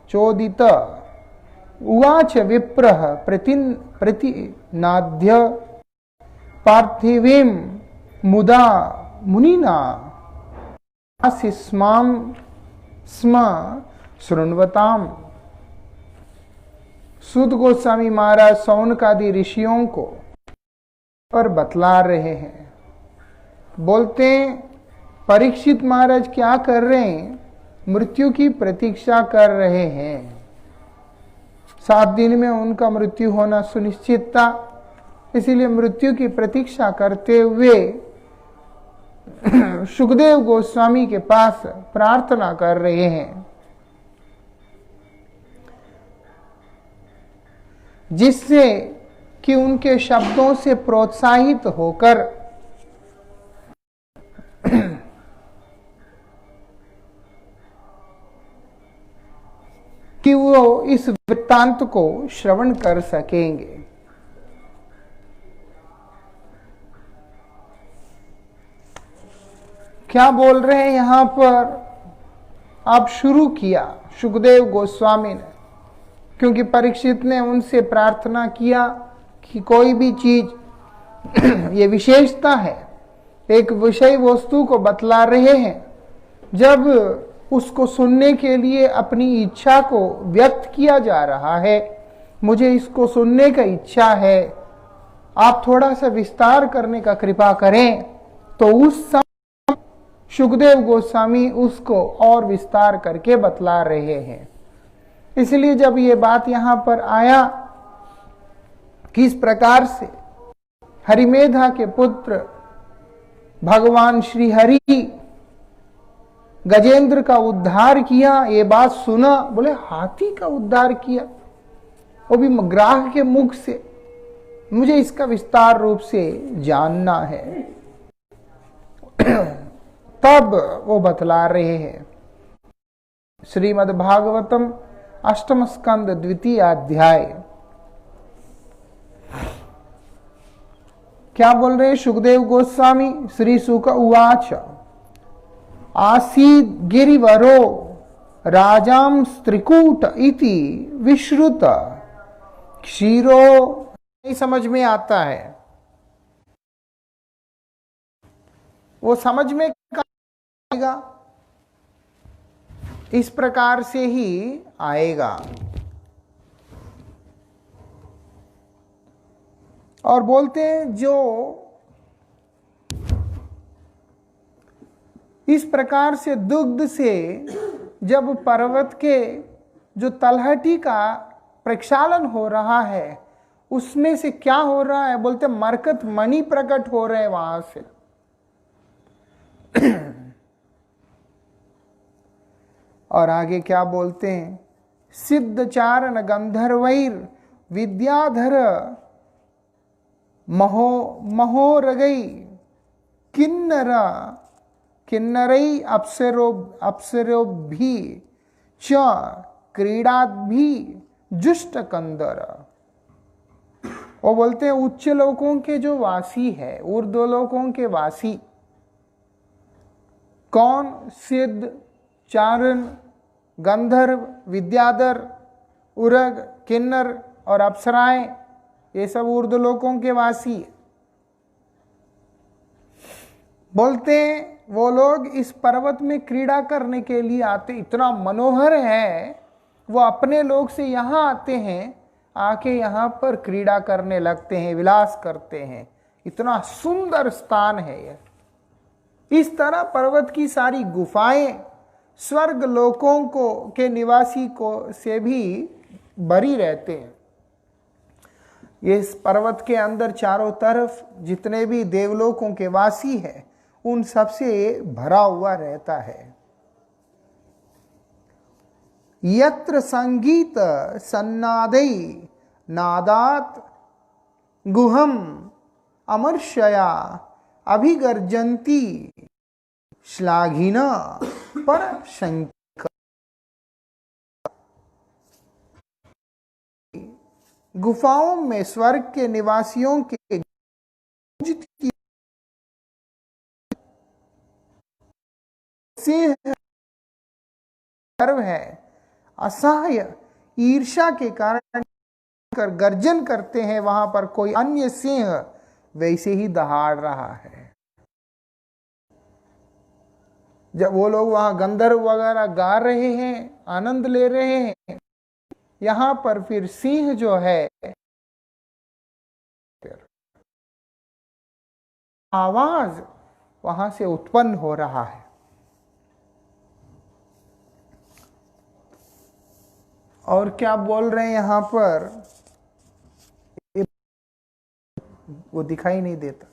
चोदित उवाच विप्रः प्रतिनाद्य पार्थिवीं मुदा मुनिना आसिस्मां स्म शृण्वताम्। सूत गोस्वामी महाराज सौनकादि ऋषियों को पर बतला रहे हैं। बोलते परीक्षित महाराज क्या कर रहे हैं? मृत्यु की प्रतीक्षा कर रहे हैं। 7 दिन में उनका मृत्यु होना सुनिश्चित था, इसीलिए मृत्यु की प्रतीक्षा करते हुए सुखदेव गोस्वामी के पास प्रार्थना कर रहे हैं, जिससे कि उनके शब्दों से प्रोत्साहित होकर कि वो इस वृत्तांत को श्रवण कर सकेंगे। क्या बोल रहे हैं यहां पर? अब शुरू किया सुखदेव गोस्वामी ने, क्योंकि परीक्षित ने उनसे प्रार्थना किया कि कोई भी चीज ये विशेषता है, एक विषय वस्तु को बतला रहे हैं, जब उसको सुनने के लिए अपनी इच्छा को व्यक्त किया जा रहा है, मुझे इसको सुनने का इच्छा है, आप थोड़ा सा विस्तार करने का कृपा करें, तो उस समय सुखदेव गोस्वामी उसको और विस्तार करके बतला रहे हैं। इसलिए जब ये बात यहां पर आया, किस प्रकार से हरिमेधा के पुत्र भगवान श्री हरि गजेंद्र का उद्धार किया, ये बात सुना, बोले हाथी का उद्धार किया, वो भी ग्राह के मुख से, मुझे इसका विस्तार रूप से जानना है। तब वो बतला रहे हैं। श्रीमद् भागवतम 8 स्कंद 2 अध्याय। क्या बोल रहे हैं सुखदेव गोस्वामी? श्री शुक उवाच आसीद गिरिवरो राजाम स्त्रिकूट इति विश्रुत क्षीरो। नहीं समझ में आता है, वो समझ में आएगा, इस प्रकार से ही आएगा। और बोलते हैं जो इस प्रकार से दुग्ध से जब पर्वत के जो तलहटी का प्रक्षालन हो रहा है, उसमें से क्या हो रहा है? बोलते मरकत मणि प्रकट हो रहे हैं वहां से। और आगे क्या बोलते हैं? सिद्ध चारण गंधर्वैर विद्याधर महोरगई किन्नरई अप्सरो भी च क्रीडात भी जुष्ट कंदर। वो बोलते हैं उच्च लोकों के जो वासी है, ऊर्ध्व लोकों के वासी कौन? सिद्ध, चारण, गंधर्व, विद्याधर, उरग, किन्नर और अप्सराएं, ये सब ऊर्ध्व लोकों के वासी। बोलते वो लोग इस पर्वत में क्रीड़ा करने के लिए आते, इतना मनोहर है, वो अपने लोग से यहाँ आते हैं, आके यहाँ पर क्रीड़ा करने लगते हैं, विलास करते हैं। इतना सुंदर स्थान है यह। इस तरह पर्वत की सारी गुफाएं स्वर्ग लोकों को के निवासी को से भी भरी रहते हैं। ये इस पर्वत के अंदर चारों तरफ जितने भी देवलोकों के वासी हैं, उन सब से भरा हुआ रहता है। यत्र संगीत सन्नादै नादात गुहम अमर्षया अभिगर्जन्ति श्लाघिना पर शंकर। गुफाओं में स्वर्ग के निवासियों के गर्व है, असह्य ईर्ष्या के कारण कर गर्जन करते हैं, वहां पर कोई अन्य सिंह वैसे ही दहाड़ रहा है। जब वो लोग वहां गंधर्व वगैरह गा रहे हैं, आनंद ले रहे हैं, यहां पर फिर सिंह जो है आवाज वहां से उत्पन्न हो रहा है। और क्या बोल रहे हैं यहां पर, वो दिखाई नहीं देता।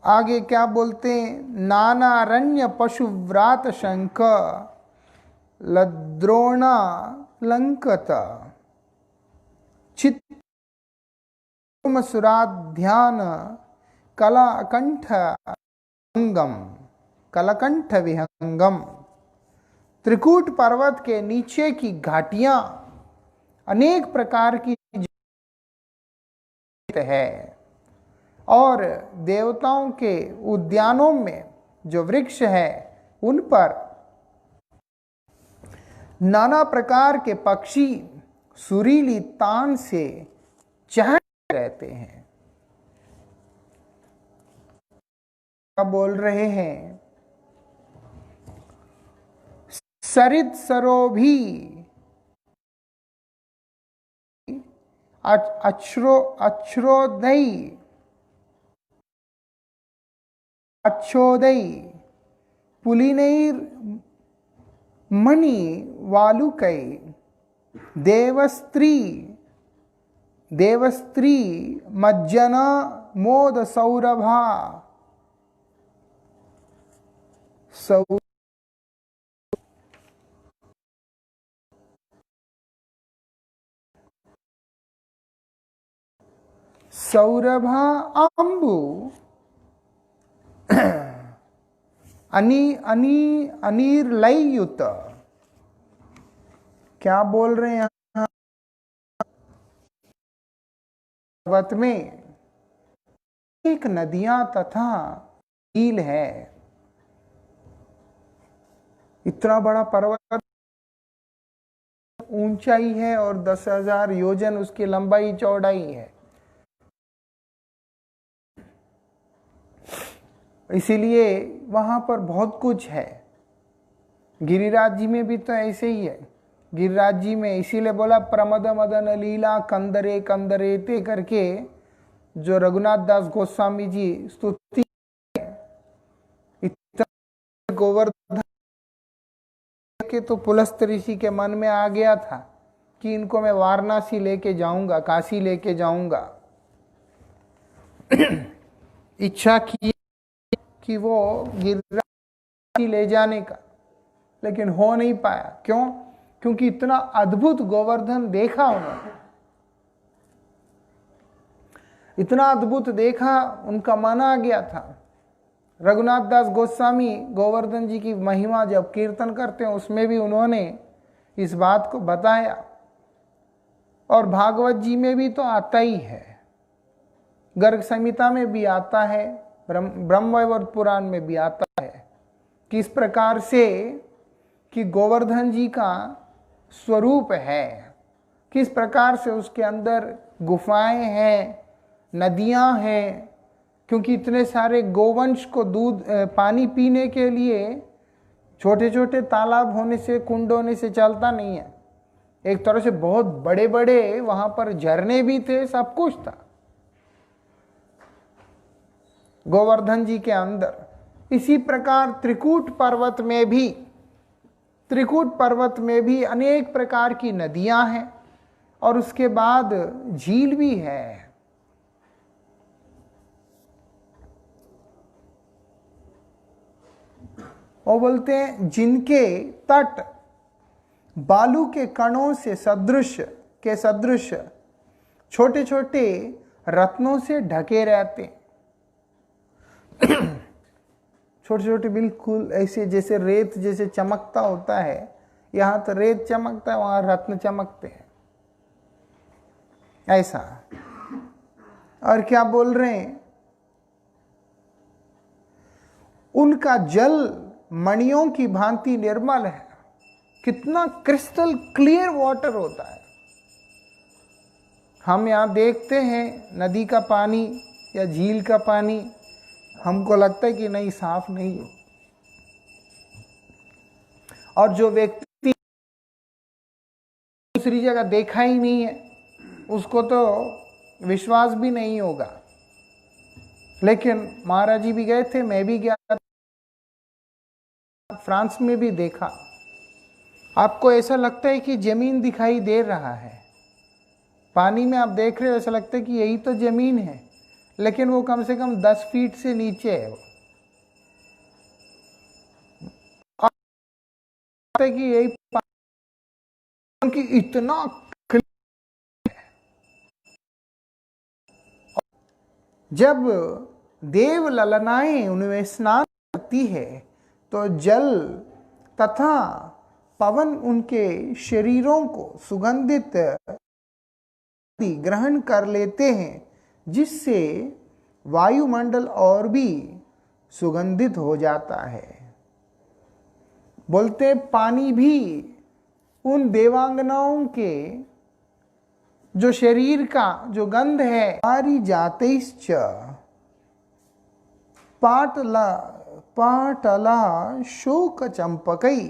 आगे क्या बोलते हैं, नानारण्य पशुव्रात शंख लद्रोणा लंकत चित्तमसुराध्यान कलाकंठ अंगम कलकंठ विहंगम। त्रिकूट पर्वत के नीचे की घाटियां अनेक प्रकार की है, और देवताओं के उद्यानों में जो वृक्ष है उन पर नाना प्रकार के पक्षी सुरीली तान से चहक रहते हैं। क्या बोल रहे हैं, सरित सरोभी अच्छोदयी पुलिनैर मणि वालुकै देवस्त्री मज्जना मोद सौरभा सौरभा अंबु अनिर्लयुत। क्या बोल रहे हैं, पर्वत में एक नदियां तथा झील है। इतना बड़ा पर्वत, ऊंचाई है और 10,000 योजन उसकी लंबाई चौड़ाई है। इसीलिए वहां पर बहुत कुछ है। गिरिराज जी में भी तो ऐसे ही है। गिरिराज जी में इसीलिए बोला प्रमद मदन लीला कंदरे कंदरे ते करके, जो रघुनाथ दास गोस्वामी जी स्तुति, इतना गोवर्धन के तो पुलस्त ऋषि के मन में आ गया था कि इनको मैं वाराणसी लेके जाऊंगा, काशी लेके जाऊंगा। इच्छा की कि वो गिरिराज ले जाने का, लेकिन हो नहीं पाया। क्यों? क्योंकि इतना अद्भुत गोवर्धन देखा उन्होंने, इतना अद्भुत देखा, उनका मन आ गया था। रघुनाथ दास गोस्वामी गोवर्धन जी की महिमा जब कीर्तन करते हैं, उसमें भी उन्होंने इस बात को बताया। और भागवत जी में भी तो आता ही है, गर्ग संहिता में भी आता है, ब्रह्मवैवर्त पुराण में भी आता है, किस प्रकार से कि गोवर्धन जी का स्वरूप है, किस प्रकार से उसके अंदर गुफाएं हैं, नदियां हैं। क्योंकि इतने सारे गोवंश को दूध पानी पीने के लिए छोटे छोटे तालाब होने से, कुंड होने से चलता नहीं है। एक तरह से बहुत बड़े बड़े वहां पर झरने भी थे, सब कुछ था गोवर्धन जी के अंदर। इसी प्रकार त्रिकूट पर्वत में भी अनेक प्रकार की नदियां हैं, और उसके बाद झील भी है। वो बोलते हैं जिनके तट बालू के कणों से सदृश छोटे छोटे रत्नों से ढके रहते, छोटे छोटे बिल्कुल ऐसे जैसे रेत जैसे चमकता होता है, यहां तो रेत चमकता है, वहां रत्न चमकते हैं, ऐसा। और क्या बोल रहे हैं, उनका जल मणियों की भांति निर्मल है। कितना क्रिस्टल क्लियर वाटर होता है। हम यहाँ देखते हैं नदी का पानी या झील का पानी, हमको लगता है कि नहीं, साफ नहीं है। और जो व्यक्ति दूसरी जगह देखा ही नहीं है, उसको तो विश्वास भी नहीं होगा। लेकिन महाराज जी भी गए थे, मैं भी गया, फ्रांस में भी देखा। आपको ऐसा लगता है कि जमीन दिखाई दे रहा है, पानी में आप देख रहे हो, ऐसा लगता है कि यही तो जमीन है, लेकिन वो कम से कम 10 फीट से नीचे है। कि यही कि इतना जब देव ललनाएं उनमें स्नान करती है तो जल तथा पवन उनके शरीरों को सुगंधित ग्रहण कर लेते हैं, जिससे वायुमंडल और भी सुगंधित हो जाता है। बोलते पानी भी उन देवांगनाओं के जो शरीर का जो गंध है, पारी जातेश्च पाटला पाटला शोक चंपकई।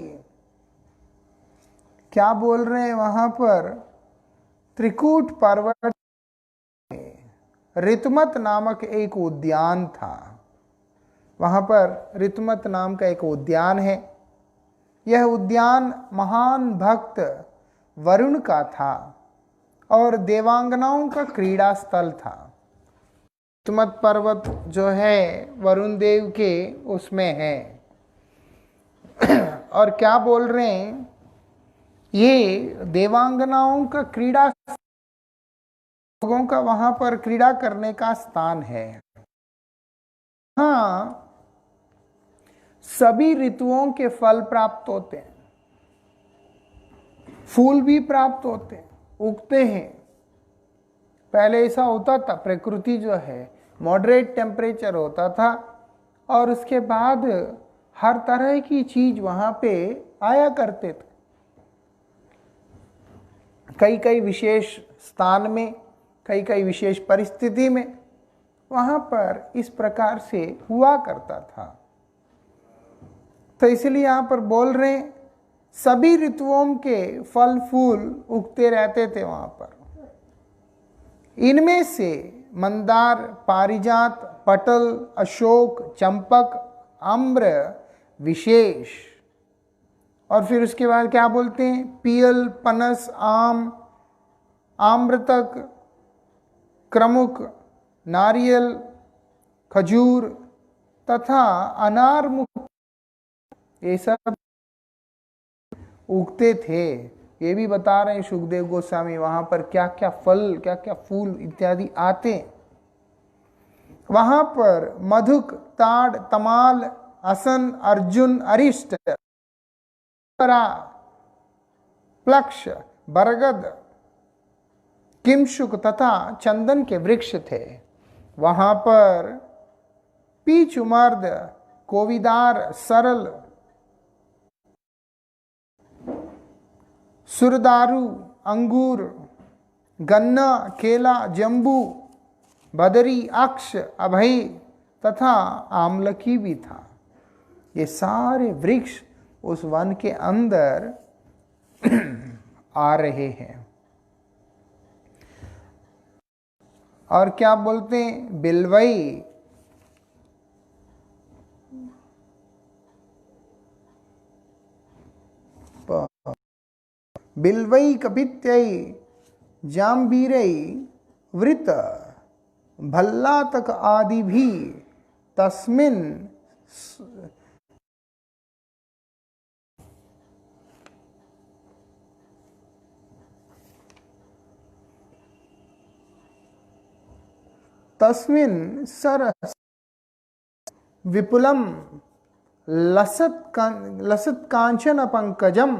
क्या बोल रहे हैं वहां पर? त्रिकूट पर्वत ऋतुमत नामक एक उद्यान था। वहां पर ऋतुमत नाम का एक उद्यान है। यह उद्यान महान भक्त वरुण का था और देवांगनाओं का क्रीड़ा स्थल था। ऋतुमत पर्वत जो है वरुण देव के उसमें है। और क्या बोल रहे हैं, ये देवांगनाओं का क्रीड़ा, लोगों का वहां पर क्रीड़ा करने का स्थान है। हाँ, सभी ऋतुओं के फल प्राप्त होते हैं, फूल भी प्राप्त होते हैं, उगते हैं। पहले ऐसा होता था, प्रकृति जो है मॉडरेट टेम्परेचर होता था और उसके बाद हर तरह की चीज वहां पे आया करते थे। कई कई विशेष स्थान में, कई कई विशेष परिस्थिति में वहां पर इस प्रकार से हुआ करता था। तो इसलिए यहां पर बोल रहे हैं सभी ऋतुओं के फल फूल उगते रहते थे वहां पर। इनमें से मंदार, पारिजात, पटल, अशोक, चंपक, आम्र विशेष। और फिर उसके बाद क्या बोलते हैं? पीयल, पनस, आम, आम्रतक, क्रमुक, नारियल, खजूर तथा अनार मुख, ये सब उगते थे। ये भी बता रहे हैं सुखदेव गोस्वामी वहां पर क्या क्या फल, क्या क्या फूल इत्यादि आते। वहां पर मधुक, ताड़, तमाल, असन, अर्जुन, अरिष्ट, प्लक्ष, बरगद, किमशुक तथा चंदन के वृक्ष थे। वहां पर पीच, उमर्द, कोविदार, सरल, सुरदारू, अंगूर, गन्ना, केला, जंबू, बदरी, अक्ष, अभय तथा आमलकी भी था। ये सारे वृक्ष उस वन के अंदर आ रहे हैं। और क्या बोलते हैं? बिलवई, बिल्वई, कपित्यई, जाम्बीरई, वृत, भल्लातक आदि भी तस्मिन तस्मिन सरस विपुलम लसत कांचन पंकजम।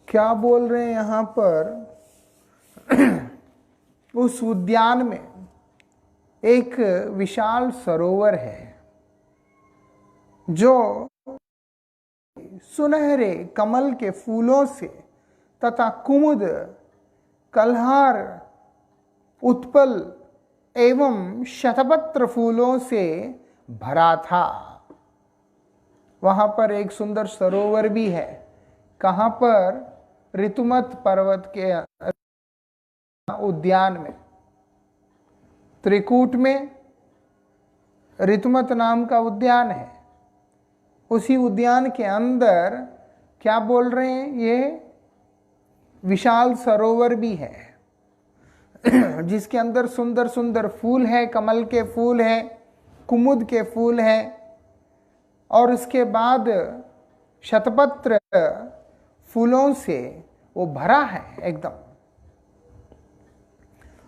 क्या बोल रहे हैं यहां पर? उस उद्यान में एक विशाल सरोवर है जो सुनहरे कमल के फूलों से तथा कुमुद, कल्हार, उत्पल एवं शतपत्र फूलों से भरा था। वहां पर एक सुंदर सरोवर भी है। कहां पर? ऋतुमत पर्वत के उद्यान में, त्रिकूट में ऋतुमत नाम का उद्यान है। उसी उद्यान के अंदर क्या बोल रहे हैं, ये विशाल सरोवर भी है जिसके अंदर सुंदर सुंदर फूल है, कमल के फूल हैं, कुमुद के फूल हैं, और उसके बाद शतपत्र फूलों से वो भरा है एकदम।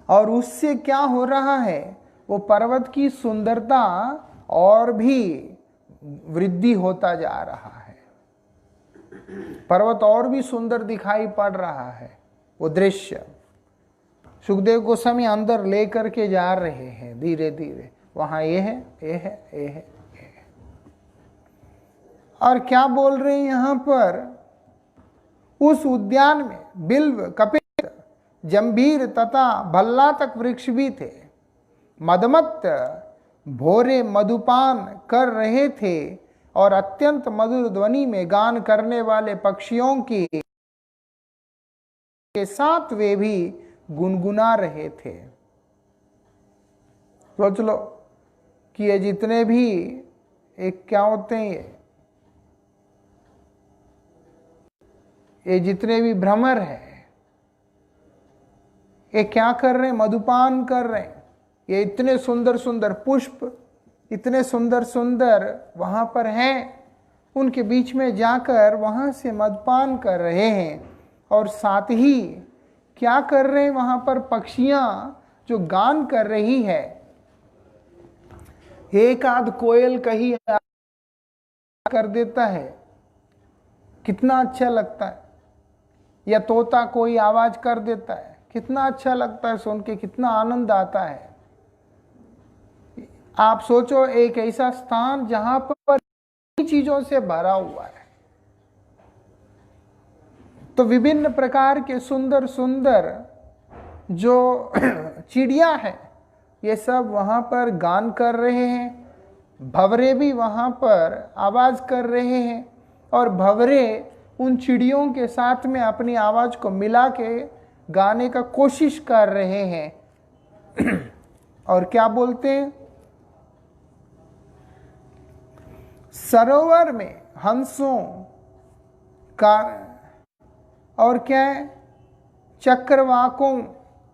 और उससे क्या हो रहा है, वो पर्वत की सुंदरता और भी वृद्धि होता जा रहा है। पर्वत और भी सुंदर दिखाई पड़ रहा है। वो दृश्य सुखदेव गोस्वामी अंदर लेकर के जा रहे हैं धीरे धीरे। वहां ये है, ये है, ये है, ये है। और क्या बोल रहे हैं यहां पर? उस उद्यान में बिल्व, कपिल, जंभीर तथा भल्ला तक वृक्ष भी थे। मदमत्त भोरे मधुपान कर रहे थे और अत्यंत मधुर ध्वनि में गान करने वाले पक्षियों की के साथ वे भी गुनगुना रहे थे। सोच लो कि ये जितने भी एक क्या होते हैं, ये जितने भी भ्रमर है, ये क्या कर रहे हैं? मधुपान कर रहे हैं। ये इतने सुंदर सुंदर पुष्प, इतने सुंदर सुंदर वहां पर हैं, उनके बीच में जाकर वहां से मधुपान कर रहे हैं। और साथ ही क्या कर रहे हैं वहां पर? पक्षियां जो गान कर रही है। एक आध कोयल कहीं कर देता है, कितना अच्छा लगता है। या तोता कोई आवाज कर देता है, कितना अच्छा लगता है सुन के, कितना आनंद आता है। आप सोचो एक ऐसा स्थान जहां पर चीजों से भरा हुआ है, तो विभिन्न प्रकार के सुंदर सुंदर जो चिड़िया है, ये सब वहां पर गान कर रहे हैं। भंवरे भी वहां पर आवाज कर रहे हैं, और भंवरे उन चिड़ियों के साथ में अपनी आवाज को मिला के गाने का कोशिश कर रहे हैं। और क्या बोलते हैं? सरोवर में हंसों का, और क्या है, चक्रवाकों,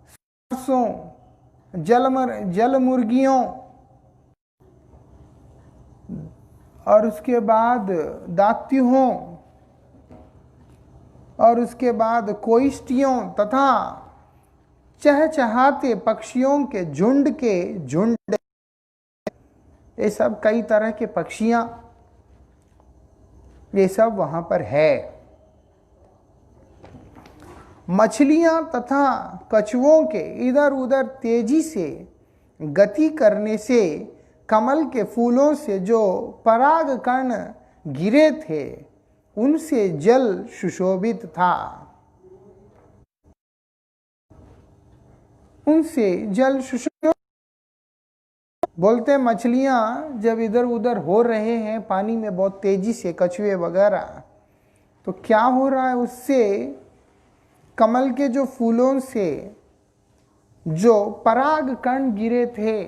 सांसों, जल मुर्गियों, और उसके बाद दात्युहों, और उसके बाद कोइष्टियों तथा चहचहाते पक्षियों के झुंड, ये सब कई तरह के पक्षियां, ये सब वहां पर है। मछलियां तथा कछुओं के इधर उधर तेजी से गति करने से कमल के फूलों से जो पराग कण गिरे थे, उनसे जल सुशोभित था। उनसे जल सुशोभित बोलते, मछलियां जब इधर उधर हो रहे हैं पानी में बहुत तेजी से, कछुए वगैरह, तो क्या हो रहा है? उससे कमल के जो फूलों से जो पराग कण गिरे थे,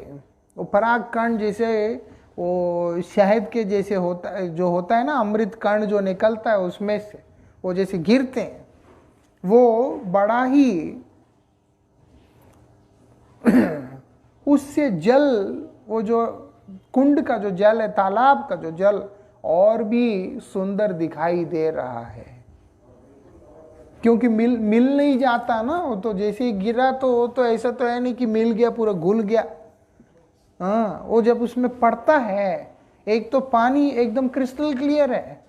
वो पराग कण जैसे वो शहद के जैसे होता है, जो होता है ना अमृत कण जो निकलता है उसमें से, वो जैसे गिरते हैं, वो बड़ा ही उससे जल, वो जो कुंड का जो जल है, तालाब का जो जल, और भी सुंदर दिखाई दे रहा है। क्योंकि मिल नहीं जाता ना, वो तो जैसे ही गिरा तो ऐसा तो है नहीं कि मिल गया, पूरा घुल गया। हाँ, वो जब उसमें पड़ता है, एक तो पानी एकदम क्रिस्टल क्लियर है।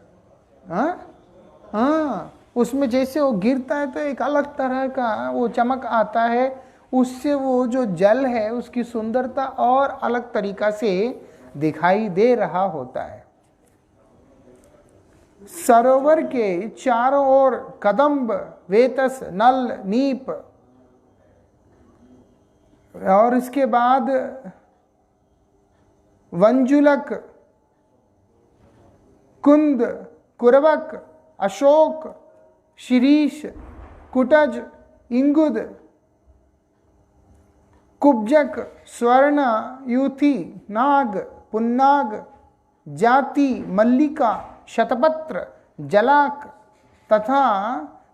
हाँ, उसमें जैसे वो गिरता है तो एक अलग तरह का वो चमक आता है, उससे वो जो जल है उसकी सुंदरता और अलग तरीका से दिखाई दे रहा होता है। सरोवर के चारों ओर कदम्ब, वेतस, नल, नीप और इसके बाद वंजुलक, कुंद, कुरबक, अशोक, शिरीष, कुटज, इंगुद, कुब्जक, स्वर्ण, यूथी, नाग, पुन्नाग, जाति, मल्लिका, शतपत्र, जलाक तथा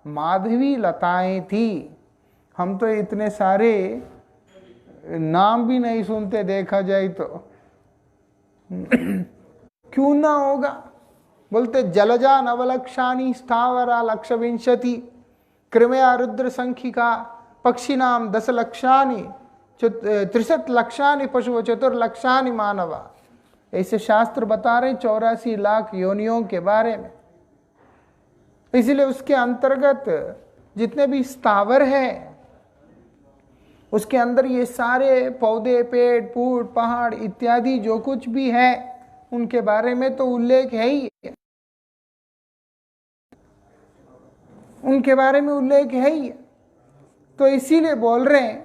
माधवी लताएं थी। हम तो इतने सारे नाम भी नहीं सुनते देखा जाए तो। क्यों ना होगा? बोलते जलजा नवलक्षाणी स्थावरा लक्षविंशति कृमया रुद्र संखिका पक्षी नाम 10 लक्षाणी 63 लक्षाणी पशु 4 लक्षाणी मानवा। ऐसे शास्त्र बता रहे 84 लाख योनियों के बारे में। इसलिए उसके अंतर्गत जितने भी स्थावर हैं उसके अंदर ये सारे पौधे, पेड़, फूल, पहाड़ इत्यादि जो कुछ भी है उनके बारे में तो उल्लेख है ही, उनके बारे में उल्लेख है ही। तो इसीलिए बोल रहे हैं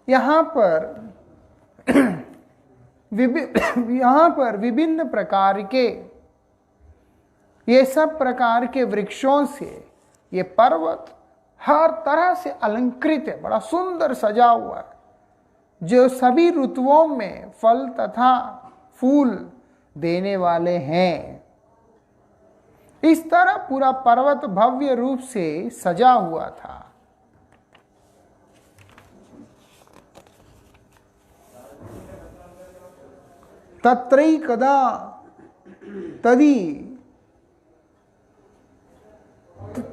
यहाँ पर विभिन्न प्रकार के ये सब प्रकार के वृक्षों से ये पर्वत हर तरह से अलंकृत है, बड़ा सुंदर सजा हुआ है, जो सभी ऋतुओं में फल तथा फूल देने वाले हैं। इस तरह पूरा पर्वत भव्य रूप से सजा हुआ था। तत्रैकदा तदी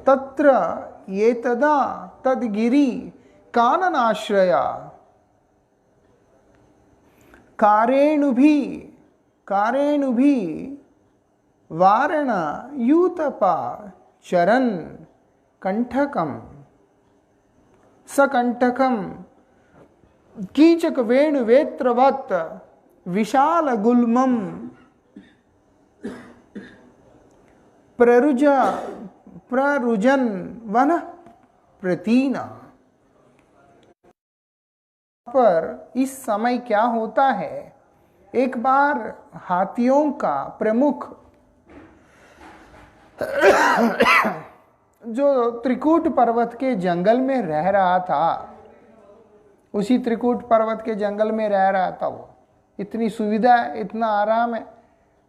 तत्र एतदा तद्गिरि काननाश्रया कारेणुभि वारण यूतपा चरन कंठकम सकंठकम कीचक वेणुवेत्रवत् विशाल गुल्मम प्ररुजन वन प्रतीना। पर इस समय क्या होता है, एक बार हाथियों का प्रमुख जो त्रिकूट पर्वत के जंगल में रह रहा था, उसी त्रिकूट पर्वत के जंगल में रह रहा था वो। इतनी सुविधा है, इतना आराम है,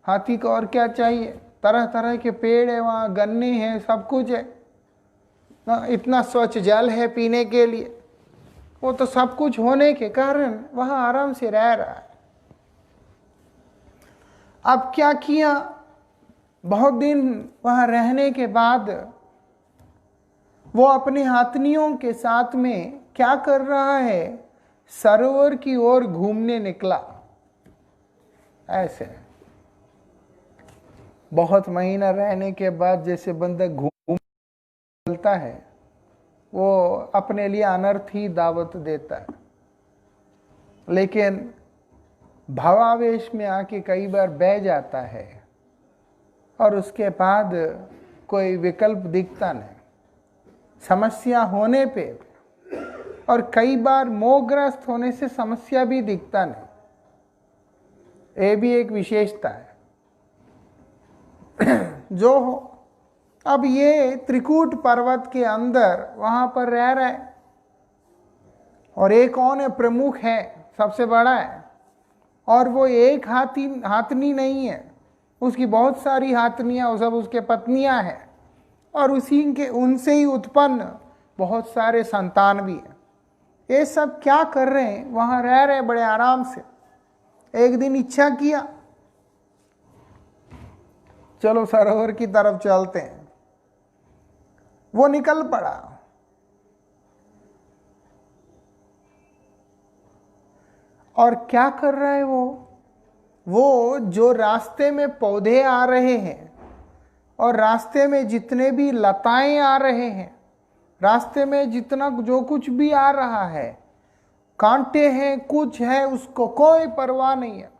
हाथी को और क्या चाहिए? तरह तरह के पेड़ है वहाँ, गन्ने हैं, सब कुछ है, इतना स्वच्छ जल है पीने के लिए। वो तो सब कुछ होने के कारण वहाँ आराम से रह रहा है। अब क्या किया, बहुत दिन वहाँ रहने के बाद वो अपने हाथनियों के साथ में क्या कर रहा है, सरोवर की ओर घूमने निकला। ऐसे बहुत महीना रहने के बाद जैसे बंदा घूमता है, वो अपने लिए अनर्थ ही दावत देता है। लेकिन भावावेश में आके कई बार बह जाता है और उसके बाद कोई विकल्प दिखता नहीं, समस्या होने पे और कई बार मोहग्रस्त होने से समस्या भी दिखता नहीं। ये भी एक विशेषता है जो हो। अब ये त्रिकूट पर्वत के अंदर वहां पर रह रहा है और एक कौन है, प्रमुख है, सबसे बड़ा है। और वो एक हाथनी नहीं है, उसकी बहुत सारी हाथनियां, वो सब उसके पत्नियां हैं और उनसे ही उत्पन्न बहुत सारे संतान भी हैं। ये सब क्या कर रहे हैं, वहां रह रहे बड़े आराम से। एक दिन इच्छा किया चलो सरोवर की तरफ चलते हैं, वो निकल पड़ा। और क्या कर रहा है वो जो रास्ते में पौधे आ रहे हैं और रास्ते में जितने भी लताएं आ रहे हैं रास्ते में जितना जो कुछ भी आ रहा है, कांटे हैं, कुछ है, उसको कोई परवाह नहीं है।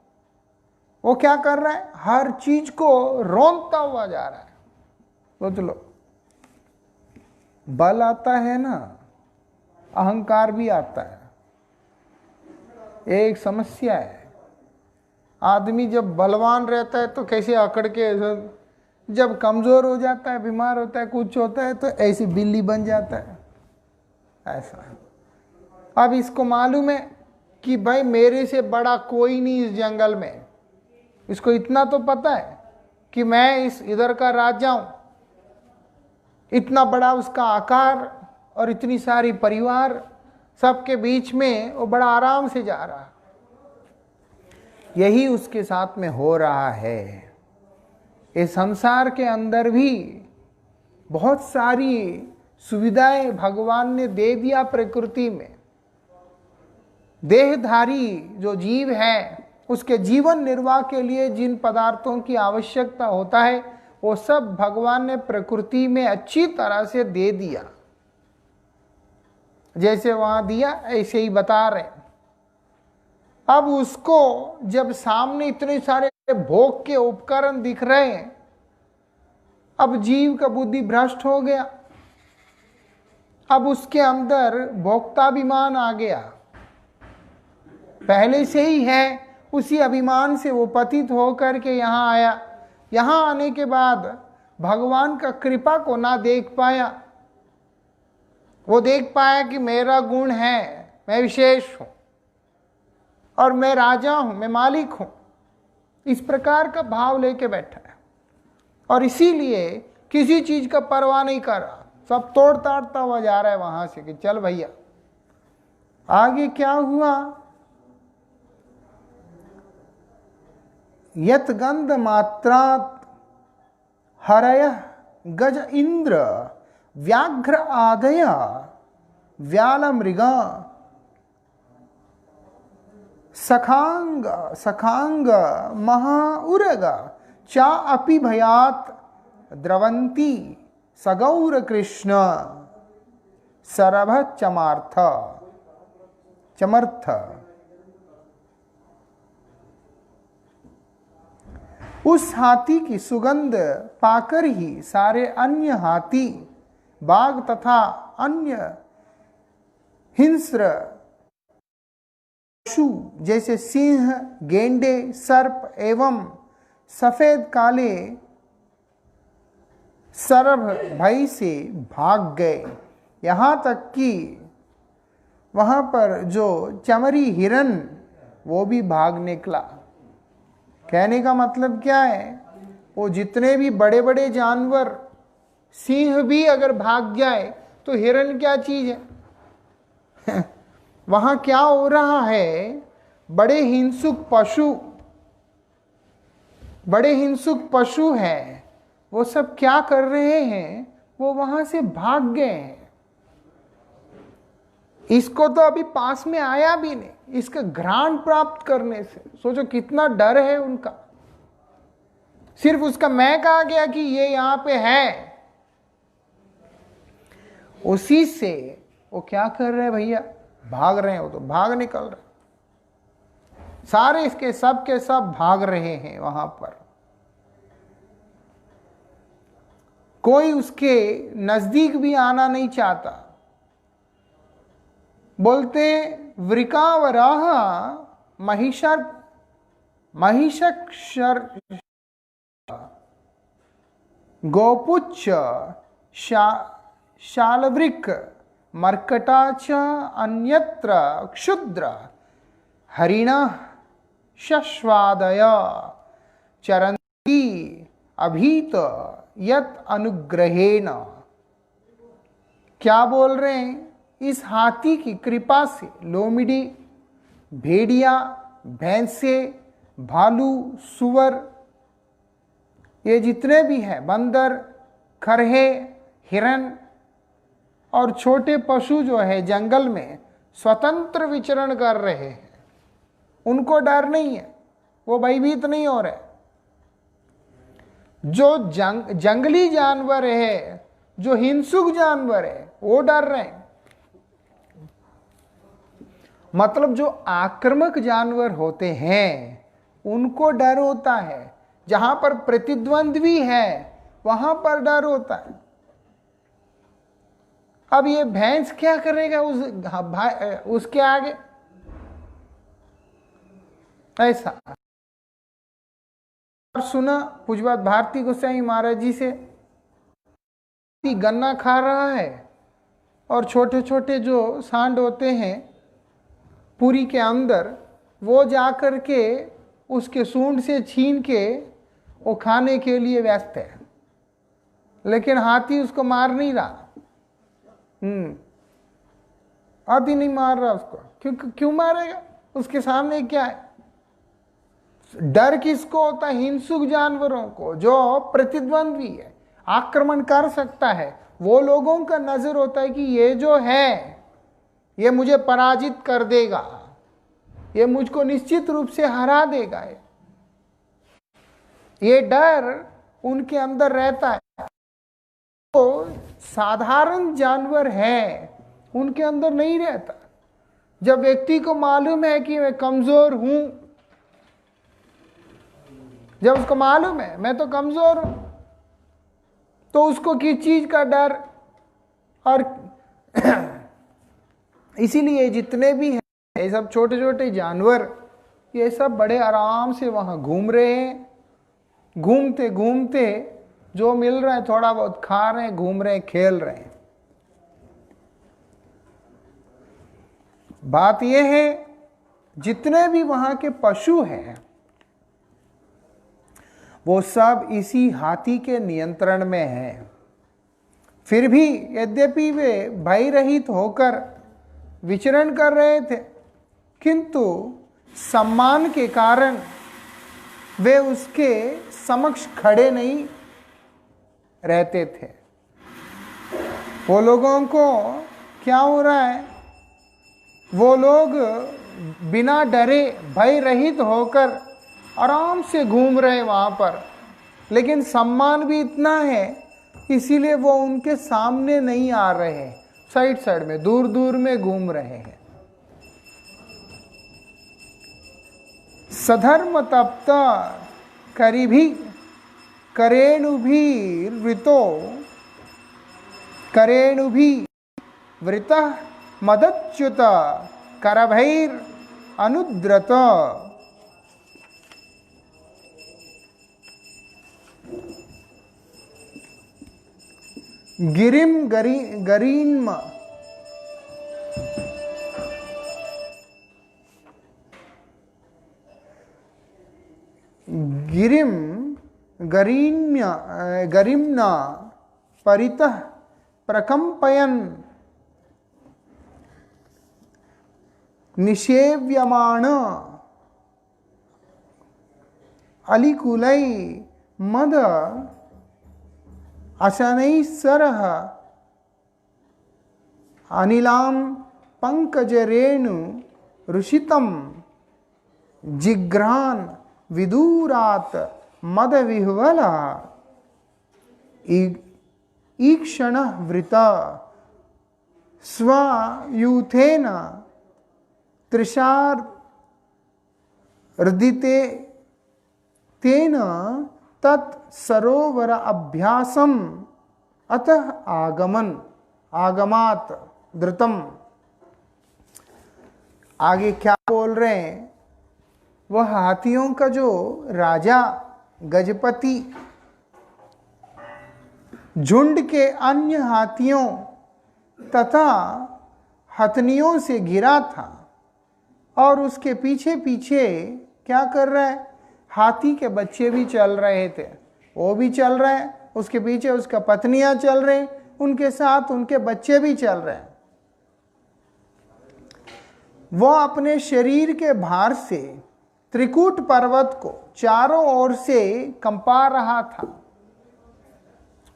वो क्या कर रहा है? हर चीज को रौंदता हुआ जा रहा है। सोच लो, बल आता है ना, अहंकार भी आता है। एक समस्या है, आदमी जब बलवान रहता है तो कैसे अकड़ के, जब कमजोर हो जाता है, बीमार होता है, कुछ होता है तो ऐसी बिल्ली बन जाता है, ऐसा। अब इसको मालूम है कि भाई मेरे से बड़ा कोई नहीं इस जंगल में। इसको इतना तो पता है कि मैं इस इधर का राजा हूं। इतना बड़ा उसका आकार और इतनी सारी परिवार, सबके बीच में वो बड़ा आराम से जा रहा है। यही उसके साथ में हो रहा है। इस संसार के अंदर भी बहुत सारी सुविधाएं भगवान ने दे दिया प्रकृति में। देहधारी जो जीव है, उसके जीवन निर्वाह के लिए जिन पदार्थों की आवश्यकता होता है, वो सब भगवान ने प्रकृति में अच्छी तरह से दे दिया। जैसे वहां दिया ऐसे ही बता रहे। अब उसको जब सामने इतने सारे भोग के उपकरण दिख रहे हैं, अब जीव का बुद्धि भ्रष्ट हो गया। अब उसके अंदर भोक्ताभिमान आ गया, पहले से ही है। उसी अभिमान से वो पतित होकर के यहाँ आया। यहाँ आने के बाद भगवान का कृपा को ना देख पाया। वो देख पाया कि मेरा गुण है, मैं विशेष हूं और मैं राजा हूं, मैं मालिक हूं। इस प्रकार का भाव लेके बैठा है और इसीलिए किसी चीज का परवाह नहीं कर रहा। सब तोड़ ताड़ता हुआ जा रहा है वहां से कि चल भैया। आगे क्या हुआ? यत गंध मात्रात हरय गज इंद्र व्याघ्र आदय व्याल मृगा सखांग सखांग महाउरग चा अपि भयात द्रवंती सगौर कृष्ण सरभ चमर्थ। उस हाथी की सुगंध पाकर ही सारे अन्य हाथी, बाघ तथा अन्य हिंस्र पशु जैसे सिंह, गेंडे, सर्प एवं सफेद काले सरभ भय से भाग गए। यहाँ तक कि वहाँ पर जो चमरी हिरन, वो भी भाग निकला। कहने का मतलब क्या है? वो जितने भी बड़े बड़े जानवर, सिंह भी अगर भाग जाए तो हिरन क्या चीज है? वहां क्या हो रहा है? बड़े हिंसुक पशु हैं, वो सब क्या कर रहे हैं? वो वहां से भाग गए हैं। इसको तो अभी पास में आया भी नहीं, इसका घ्राण प्राप्त करने से सोचो कितना डर है उनका। सिर्फ उसका मैं कहा गया कि ये यहां पे है, उसी से वो क्या कर रहे हैं भैया? भाग रहे हैं। वो तो भाग निकल रहे, सारे इसके सब के सब भाग रहे हैं वहां पर। कोई उसके नजदीक भी आना नहीं चाहता। बोलते वृकावराह महिषक्षर गोपुच्छ शालवृक मर्कटा च अन्यत्र क्षुद्र हरिणा शश्वादय चरन्ति अभीत यत अनुग्रहेण। क्या बोल रहे हैं? इस हाथी की कृपा से लोमड़ी, भेड़िया, भैंसे, भालू, सुअर, ये जितने भी हैं, बंदर, खरहे, हिरन और छोटे पशु जो है जंगल में स्वतंत्र विचरण कर रहे हैं। उनको डर नहीं है, वो भयभीत नहीं हो रहे। जो जंगली जानवर है जो हिंसुक जानवर है वो डर रहे हैं। मतलब जो आक्रामक जानवर होते हैं उनको डर होता है, जहां पर प्रतिद्वंद्वी है वहां पर डर होता है। अब ये भैंस क्या करेगा उसके आगे? ऐसा सुना पूज्यपाद भारती गोसाई महाराज जी से, गन्ना खा रहा है और छोटे छोटे जो सांड होते हैं पूरी के अंदर, वो जाकर के उसके सूंड से छीन के वो खाने के लिए व्यस्त है, लेकिन हाथी उसको मार नहीं रहा। हाथी नहीं मार रहा उसको। क्यों मारेगा? उसके सामने क्या है? डर किसको होता है? हिंसुक जानवरों को, जो प्रतिद्वंद्वी है, आक्रमण कर सकता है। वो लोगों का नजर होता है कि ये जो है ये मुझे पराजित कर देगा, ये मुझको निश्चित रूप से हरा देगा। ये डर उनके अंदर रहता है। तो साधारण जानवर है उनके अंदर नहीं रहता। जब व्यक्ति को मालूम है कि मैं कमजोर हूं, जब उसको मालूम है मैं तो कमजोर हूं, तो उसको किस चीज का डर? और इसीलिए जितने भी हैं ये सब छोटे छोटे जानवर, ये सब बड़े आराम से वहां घूम रहे हैं। घूमते घूमते जो मिल रहा है थोड़ा बहुत खा रहे हैं, घूम रहे हैं, खेल रहे हैं। बात यह है जितने भी वहां के पशु हैं वो सब इसी हाथी के नियंत्रण में हैं। फिर भी यद्यपि वे भय रहित होकर विचरण कर रहे थे, किंतु सम्मान के कारण वे उसके समक्ष खड़े नहीं रहते थे। वो लोगों को क्या हो रहा है? वो लोग बिना डरे भय रहित होकर आराम से घूम रहे वहां पर, लेकिन सम्मान भी इतना है इसीलिए वो उनके सामने नहीं आ रहे हैं, साइड साइड में दूर दूर में घूम रहे हैं। सधर्म तप्त करिभी करेणुभिर्वृतो करेणुभि वृतः मदच्युत करभैर अनुद्रत। गिरिम गरीन्म गिरिम गरिम्ना परितः प्रकंपयन् निषेव्यमाण अलिकुलै मद अशनैः सरः अनिलां पंकजरेणु ऋषितं जिघ्रान् विदूरात् मदविह्वलः ईक्षणः वृता स्वयूथेन तृषार्दिते तेन तत् सरोवर अभ्यासम अतः आगमात धृतम। आगे क्या बोल रहे हैं? वह हाथियों का जो राजा गजपति झुंड के अन्य हाथियों तथा हथनियों से घिरा था और उसके पीछे पीछे क्या कर रहा है? हाथी के बच्चे भी चल रहे थे, वो भी चल रहे हैं, उसके पीछे उसका पत्नियां चल रहे, उनके साथ उनके बच्चे भी चल रहे हैं। वो अपने शरीर के भार से त्रिकूट पर्वत को चारों ओर से कंपा रहा था।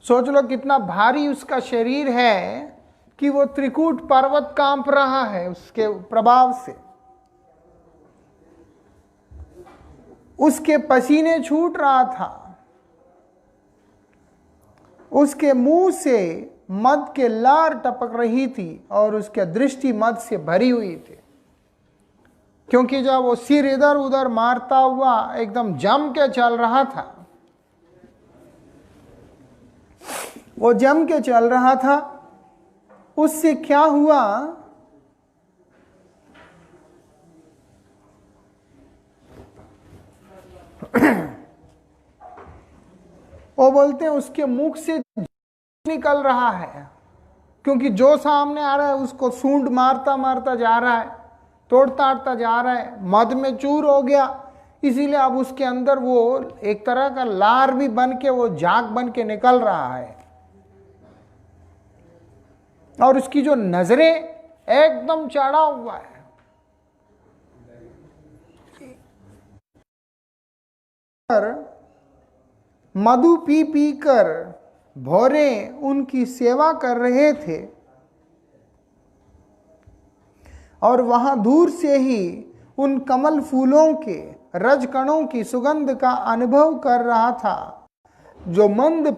सोच लो कितना भारी उसका शरीर है कि वो त्रिकूट पर्वत कांप रहा है उसके प्रभाव से। उसके पसीने छूट रहा था। उसके मुंह से मद के लार टपक रही थी और उसकी दृष्टि मद से भरी हुई थी, क्योंकि जब वो सिर इधर उधर मारता हुआ एकदम जम के चल रहा था, वो जम के चल रहा था, उससे क्या हुआ, वो बोलते हैं उसके मुख से निकल रहा है, क्योंकि जो सामने आ रहा है उसको सूंड मारता मारता जा रहा है, तोड़ता जा रहा है, मद में चूर हो गया, इसीलिए अब उसके अंदर वो एक तरह का लार भी बन के वो झाग बन के निकल रहा है। और उसकी जो नजरें एकदम चढ़ा हुआ है, मधु पी पी कर भौरे उनकी सेवा कर रहे थे और वहां दूर से ही उन कमल फूलों के रजकणों की सुगंध का अनुभव कर रहा था, जो मंद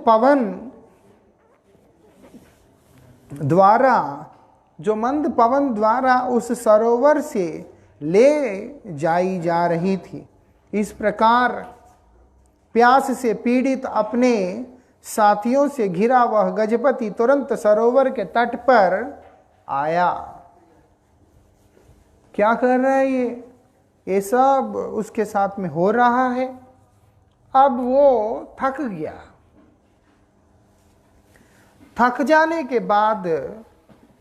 पवन द्वारा उस सरोवर से ले जाई जा रही थी। इस प्रकार प्यास से पीड़ित अपने साथियों से घिरा वह गजपति तुरंत सरोवर के तट पर आया। क्या कर रहा है ये सब उसके साथ में हो रहा है। अब वो थक गया। थक जाने के बाद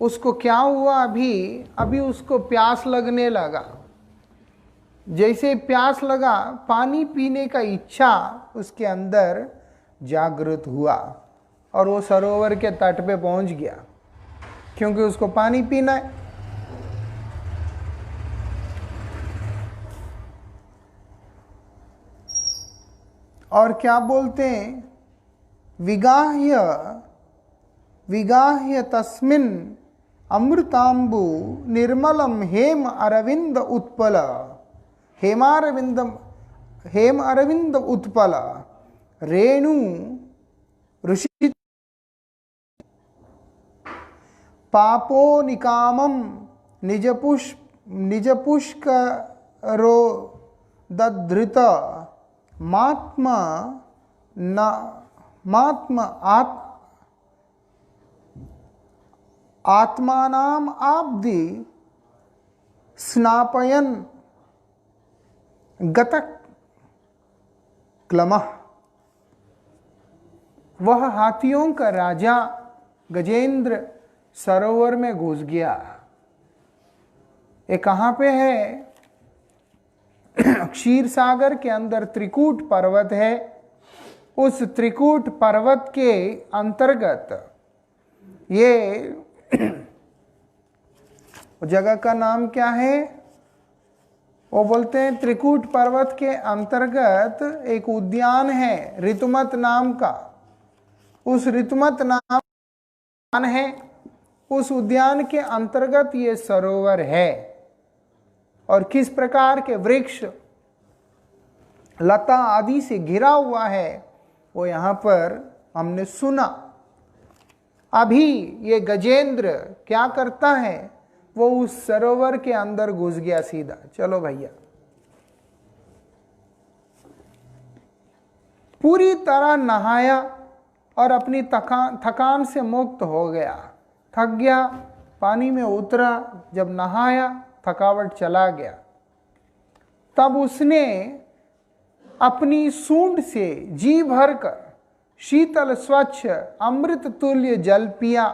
उसको क्या हुआ, अभी उसको प्यास लगने लगा। जैसे प्यास लगा, पानी पीने का इच्छा उसके अंदर जागृत हुआ और वो सरोवर के तट पे पहुंच गया, क्योंकि उसको पानी पीना है। और क्या बोलते हैं, विगाह्य तस्मिन् अमृतांबु निर्मलम हेम अरविंद उत्पल रेणु ऋषि पापो निकामम निजपुष्करो दधृत आत्मानाम आब्दि स्नापयन गतक क्लमः। वह हाथियों का राजा गजेंद्र सरोवर में घुस गया। ये कहाँ पे है? क्षीर सागर के अंदर त्रिकूट पर्वत है। उस त्रिकूट पर्वत के अंतर्गत ये जगह का नाम क्या है? वो बोलते हैं त्रिकूट पर्वत के अंतर्गत एक उद्यान है ऋतुमत नाम का। उस ऋतुमत नाम है, उस उद्यान के अंतर्गत ये सरोवर है। और किस प्रकार के वृक्ष लता आदि से घिरा हुआ है वो यहाँ पर हमने सुना। अभी ये गजेंद्र क्या करता है, वो उस सरोवर के अंदर घुस गया सीधा। चलो भैया, पूरी तरह नहाया और अपनी थकान से मुक्त हो गया। थक गया, पानी में उतरा, जब नहाया थकावट चला गया। तब उसने अपनी सूंड से जी भरकर शीतल स्वच्छ अमृत तुल्य जल पिया,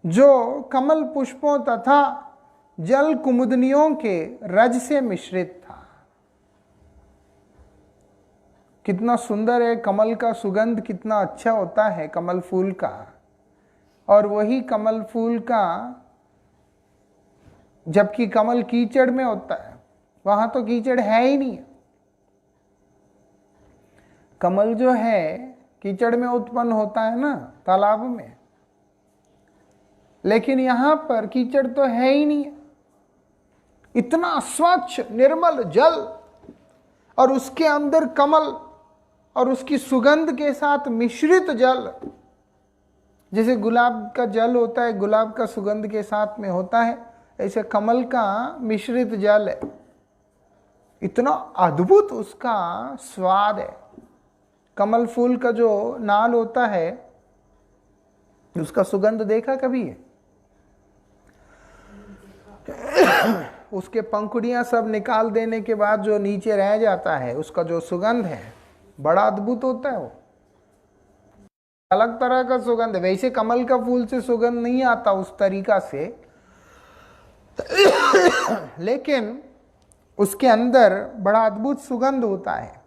जो कमल पुष्पों तथा जल कुमुदनियों के रज से मिश्रित था। कितना सुंदर है कमल का सुगंध, कितना अच्छा होता है कमल फूल का। और वही कमल फूल का, जबकि कमल कीचड़ में होता है, वहां तो कीचड़ है ही नहीं। कमल जो है कीचड़ में उत्पन्न होता है ना, तालाब में, लेकिन यहां पर कीचड़ तो है ही नहीं। इतना स्वच्छ निर्मल जल और उसके अंदर कमल, और उसकी सुगंध के साथ मिश्रित जल, जैसे गुलाब का जल होता है, गुलाब का सुगंध के साथ में होता है, ऐसे कमल का मिश्रित जल है। इतना अद्भुत उसका स्वाद है। कमल फूल का जो नाल होता है उसका सुगंध देखा कभी है? उसके पंखुड़ियां सब निकाल देने के बाद जो नीचे रह जाता है उसका जो सुगंध है बड़ा अद्भुत होता है। वो अलग तरह का सुगंध है। वैसे कमल का फूल से सुगंध नहीं आता उस तरीका से, लेकिन उसके अंदर बड़ा अद्भुत सुगंध होता है।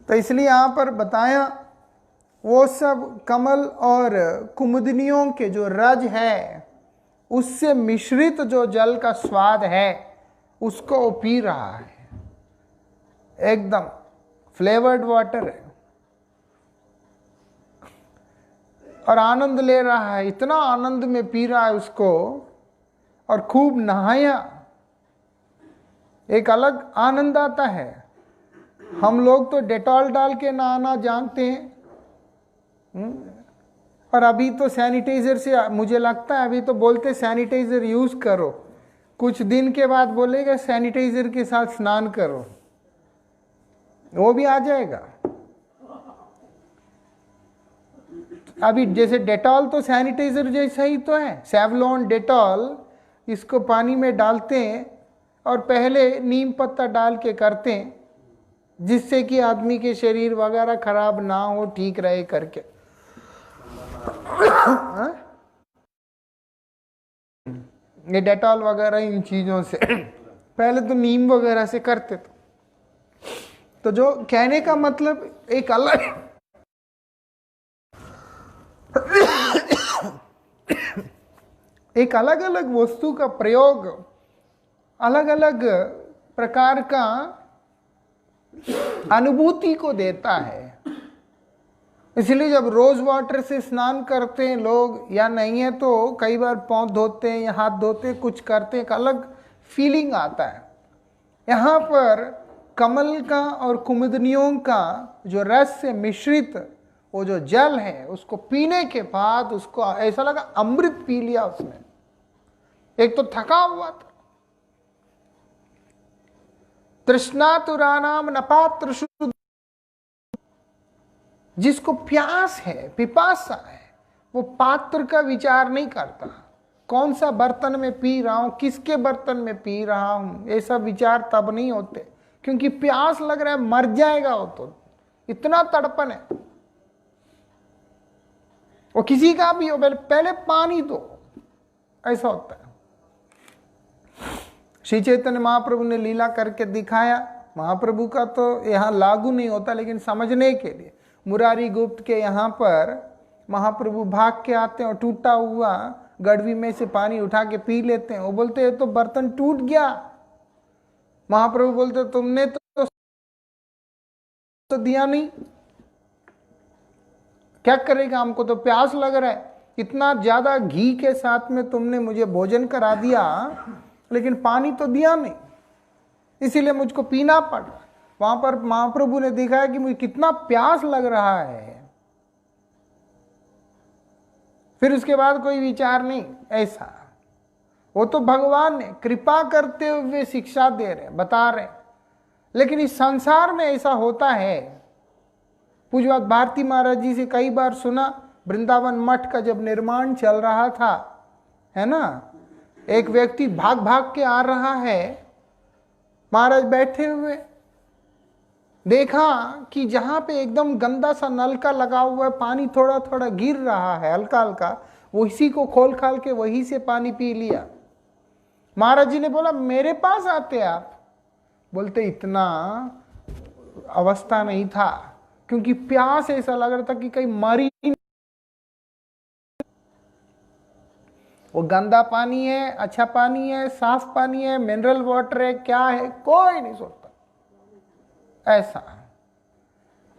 तो इसलिए यहां पर बताया वो सब कमल और कुमुदनियों के जो रज है उससे मिश्रित जो जल का स्वाद है उसको वो पी रहा है। एकदम फ्लेवर्ड वाटर है और आनंद ले रहा है। इतना आनंद में पी रहा है उसको और खूब नहाया। एक अलग आनंद आता है। हम लोग तो डेटॉल डाल के नहाना जानते हैं, और अभी तो सैनिटाइजर से, मुझे लगता है अभी तो बोलते सैनिटाइजर यूज करो, कुछ दिन के बाद बोलेगा सैनिटाइजर के साथ स्नान करो, वो भी आ जाएगा। अभी जैसे डेटॉल तो सैनिटाइजर जैसा ही तो है, सेवलॉन डेटॉल, इसको पानी में डालते हैं और पहले नीम पत्ता डाल के करते हैं जिससे कि आदमी के शरीर वगैरह खराब ना हो, ठीक रहे करके। ये डेटॉल वगैरह इन चीजों से पहले तो नीम वगैरह से करते थे। तो जो कहने का मतलब एक अलग अलग वस्तु का प्रयोग अलग अलग प्रकार का अनुभूति को देता है। इसलिए जब रोज वाटर से स्नान करते हैं लोग, या नहीं है तो कई बार पाँव धोते हैं या हाथ धोते हैं, कुछ करते हैं, एक अलग फीलिंग आता है। यहाँ पर कमल का और कुमुदनियों का जो रस से मिश्रित वो जो जल है उसको पीने के बाद उसको ऐसा लगा अमृत पी लिया उसने। एक तो थका हुआ था, तृष्णातुरानाम नपात्र शुद्ध, जिसको प्यास है, पिपासा है, वो पात्र का विचार नहीं करता, कौन सा बर्तन में पी रहा हूं, किसके बर्तन में पी रहा हूं, ये सब विचार तब नहीं होते क्योंकि प्यास लग रहा है, मर जाएगा वो, तो इतना तड़पन है। वो किसी का भी हो, पहले पानी दो, ऐसा होता है। श्री चैतन्य महाप्रभु ने लीला करके दिखाया। महाप्रभु का तो यहाँ लागू नहीं होता, लेकिन समझने के लिए मुरारी गुप्त के यहाँ पर महाप्रभु भाग के आते हैं और टूटा हुआ गड़वी में से पानी उठा के पी लेते हैं। वो बोलते हैं तो बर्तन टूट गया। महाप्रभु बोलते तुमने तो दिया नहीं, क्या करेगा, हमको तो प्यास लग रहा है, इतना ज्यादा घी के साथ में तुमने मुझे भोजन करा दिया लेकिन पानी तो दिया नहीं, इसीलिए मुझको पीना पड़ा। वहां पर महाप्रभु ने दिखाया कि मुझे कितना प्यास लग रहा है। फिर उसके बाद कोई विचार नहीं, ऐसा वो तो भगवान ने कृपा करते हुए शिक्षा दे रहे, बता रहे। लेकिन इस संसार में ऐसा होता है। पूज्यपाद भारती महाराज जी से कई बार सुना, वृंदावन मठ का जब निर्माण चल रहा था, है ना, एक व्यक्ति भाग भाग के आ रहा है, महाराज बैठे हुए, देखा कि जहां पे एकदम गंदा सा नलका लगा हुआ है, पानी थोड़ा थोड़ा गिर रहा है हल्का हल्का, वो इसी को खोल खाल के वहीं से पानी पी लिया। महाराज जी ने बोला मेरे पास आते आप? बोलते इतना अवस्था नहीं था, क्योंकि प्यास ऐसा लग रहा था कि कहीं मरी। वो गंदा पानी है, अच्छा पानी है, साफ पानी है, मिनरल वाटर है, क्या है, कोई नहीं सोचता ऐसा।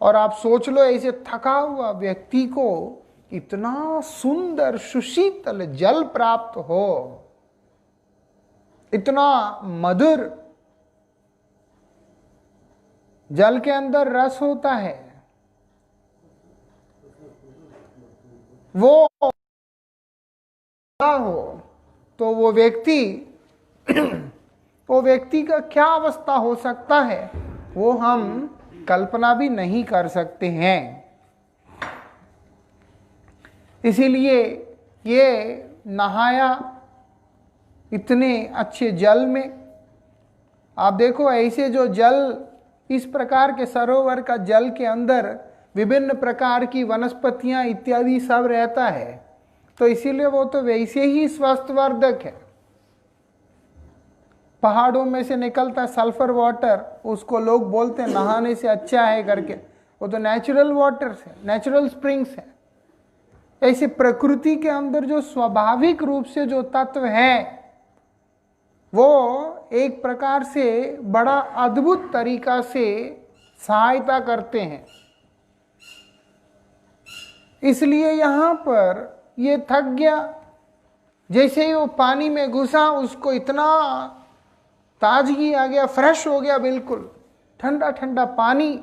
और आप सोच लो ऐसे थका हुआ व्यक्ति को इतना सुंदर सुशीतल जल प्राप्त हो, इतना मधुर, जल के अंदर रस होता है, वो हो तो वो व्यक्ति का क्या अवस्था हो सकता है, वो हम कल्पना भी नहीं कर सकते हैं। इसीलिए ये नहाया इतने अच्छे जल में। आप देखो, ऐसे जो जल, इस प्रकार के सरोवर का जल के अंदर विभिन्न प्रकार की वनस्पतियां इत्यादि सब रहता है, तो इसीलिए वो तो वैसे ही स्वास्थ्यवर्धक है। पहाड़ों में से निकलता सल्फर वाटर, उसको लोग बोलते हैं नहाने से अच्छा है करके, वो तो नेचुरल वाटर है, नेचुरल स्प्रिंग्स है। ऐसे प्रकृति के अंदर जो स्वाभाविक रूप से जो तत्व है, वो एक प्रकार से बड़ा अद्भुत तरीका से सहायता करते हैं। इसलिए यहां पर ये थक गया, जैसे ही वो पानी में घुसा उसको इतना ताजगी आ गया, फ्रेश हो गया, बिल्कुल ठंडा ठंडा पानी,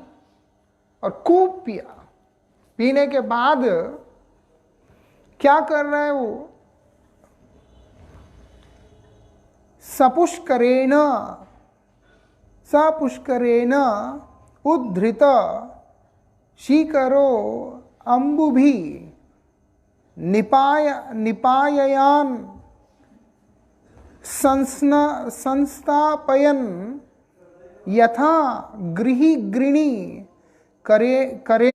और खूब पिया। पीने के बाद क्या कर रहा है वो, सपुष्करेण उद्धृत शीकरो अम्बुभि निपाययान संस्थापयन यथा गृणी करे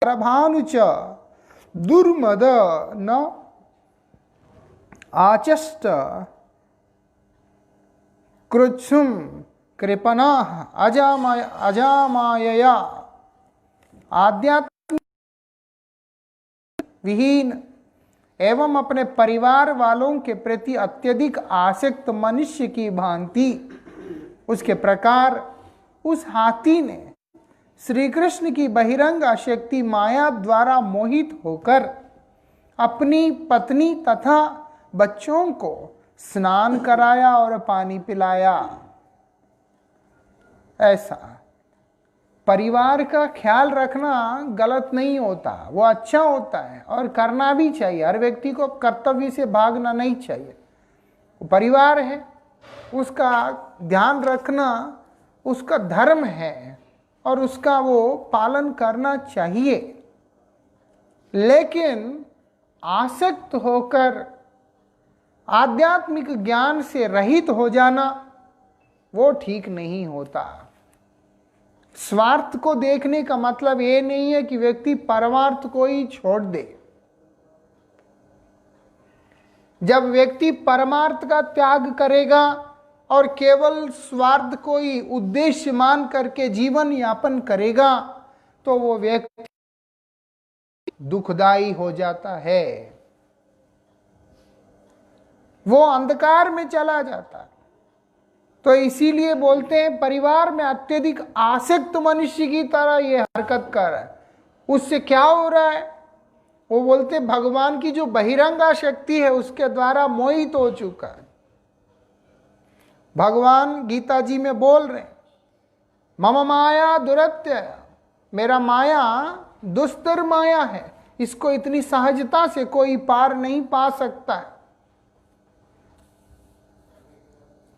रभानुच दुर्मद न आचष्ट कृच्छुम कृपना अजामायया आध्यात्मिक विहीन एवं अपने परिवार वालों के प्रति अत्यधिक आसक्त मनुष्य की भांति उसके प्रकार उस हाथी ने श्री कृष्ण की बहिरंग शक्ति माया द्वारा मोहित होकर अपनी पत्नी तथा बच्चों को स्नान कराया और पानी पिलाया। ऐसा परिवार का ख्याल रखना गलत नहीं होता, वो अच्छा होता है और करना भी चाहिए। हर व्यक्ति को कर्तव्य से भागना नहीं चाहिए। वो परिवार है, उसका ध्यान रखना उसका धर्म है और उसका वो पालन करना चाहिए। लेकिन आसक्त होकर आध्यात्मिक ज्ञान से रहित हो जाना वो ठीक नहीं होता। स्वार्थ को देखने का मतलब ये नहीं है कि व्यक्ति परमार्थ को ही छोड़ दे। जब व्यक्ति परमार्थ का त्याग करेगा और केवल स्वार्थ को ही उद्देश्य मान करके जीवन यापन करेगा, तो वो व्यक्ति दुखदाई हो जाता है, वो अंधकार में चला जाता है। तो इसीलिए बोलते हैं परिवार में अत्यधिक आसक्त मनुष्य की तरह ये हरकत कर रहा है। उससे क्या हो रहा है, वो बोलते भगवान की जो बहिरंगा शक्ति है उसके द्वारा मोहित हो चुका है। भगवान गीता जी में बोल रहे हैं, मम माया दुरत्य, मेरा माया दुस्तर माया है, इसको इतनी सहजता से कोई पार नहीं पा सकता है।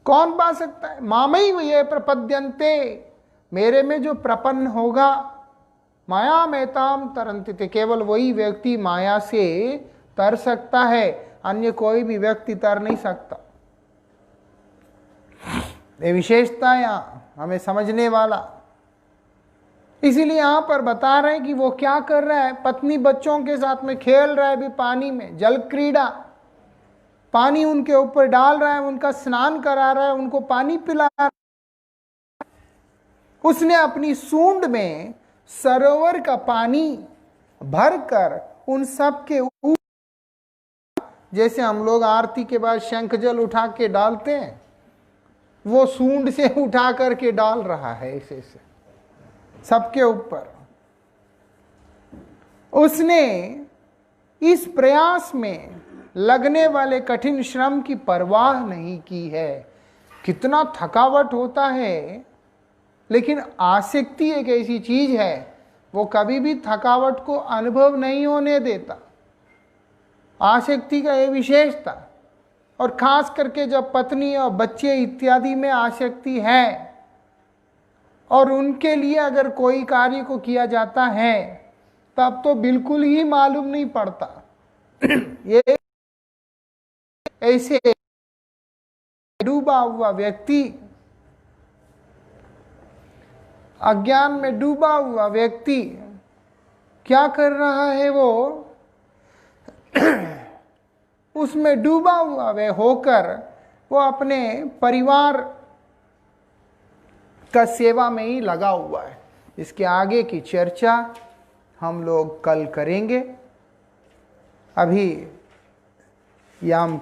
कौन पा सकता है? मामई ये प्रपद्यन्ते, मेरे में जो प्रपन्न होगा, माया मेताम तरन्ति, केवल वही व्यक्ति माया से तर सकता है, अन्य कोई भी व्यक्ति तर नहीं सकता। ये विशेषता यहाँ हमें समझने वाला। इसीलिए यहां पर बता रहे हैं कि वो क्या कर रहा है, पत्नी बच्चों के साथ में खेल रहा है, भी पानी में जल क्रीड़ा, पानी उनके ऊपर डाल रहा है, उनका स्नान करा रहा है, उनको पानी पिला रहा है। उसने अपनी सूंड में सरोवर का पानी भरकर उन सब के ऊपर, जैसे हम लोग आरती के बाद शंख जल उठा के डालते हैं, वो सूंड से उठा करके डाल रहा है ऐसे से सबके ऊपर। उसने इस प्रयास में लगने वाले कठिन श्रम की परवाह नहीं की है। कितना थकावट होता है लेकिन आसक्ति एक ऐसी चीज है, वो कभी भी थकावट को अनुभव नहीं होने देता। आसक्ति का ये विशेषता, और खास करके जब पत्नी और बच्चे इत्यादि में आसक्ति है और उनके लिए अगर कोई कार्य को किया जाता है, तब तो बिल्कुल ही मालूम नहीं पड़ता। ये ऐसे डूबा हुआ व्यक्ति, अज्ञान में डूबा हुआ व्यक्ति क्या कर रहा है? वो उसमें डूबा हुआ वे होकर वो अपने परिवार का सेवा में ही लगा हुआ है। इसके आगे की चर्चा हम लोग कल करेंगे। अभी याम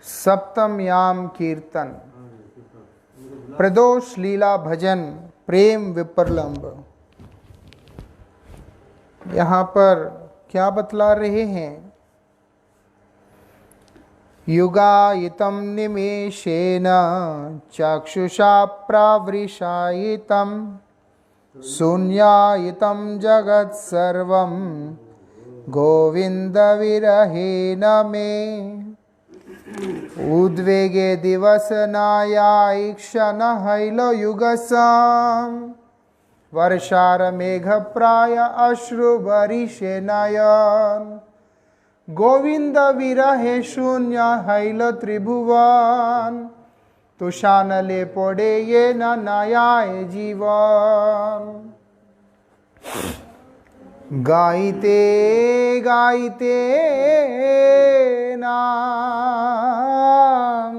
सप्तम याम कीर्तन, प्रदोष लीला भजन, प्रेम विप्रलंब। यहाँ पर क्या बतला रहे हैं? युगायितं निमेषेन चक्षुषा प्रावृषायितं शून्यायितं जगत् सर्वं गोविंद विरहेण मे। उद्वेगे दिवसनायाईक्षण हैलयुगसां वर्षार मेघप्राय अश्रुबरिषे नयन। गोविंद विरहे शून्य हैल त्रिभुवन तुषानले पड़े ये न नयाय जीवन। गाइते गाइते नाम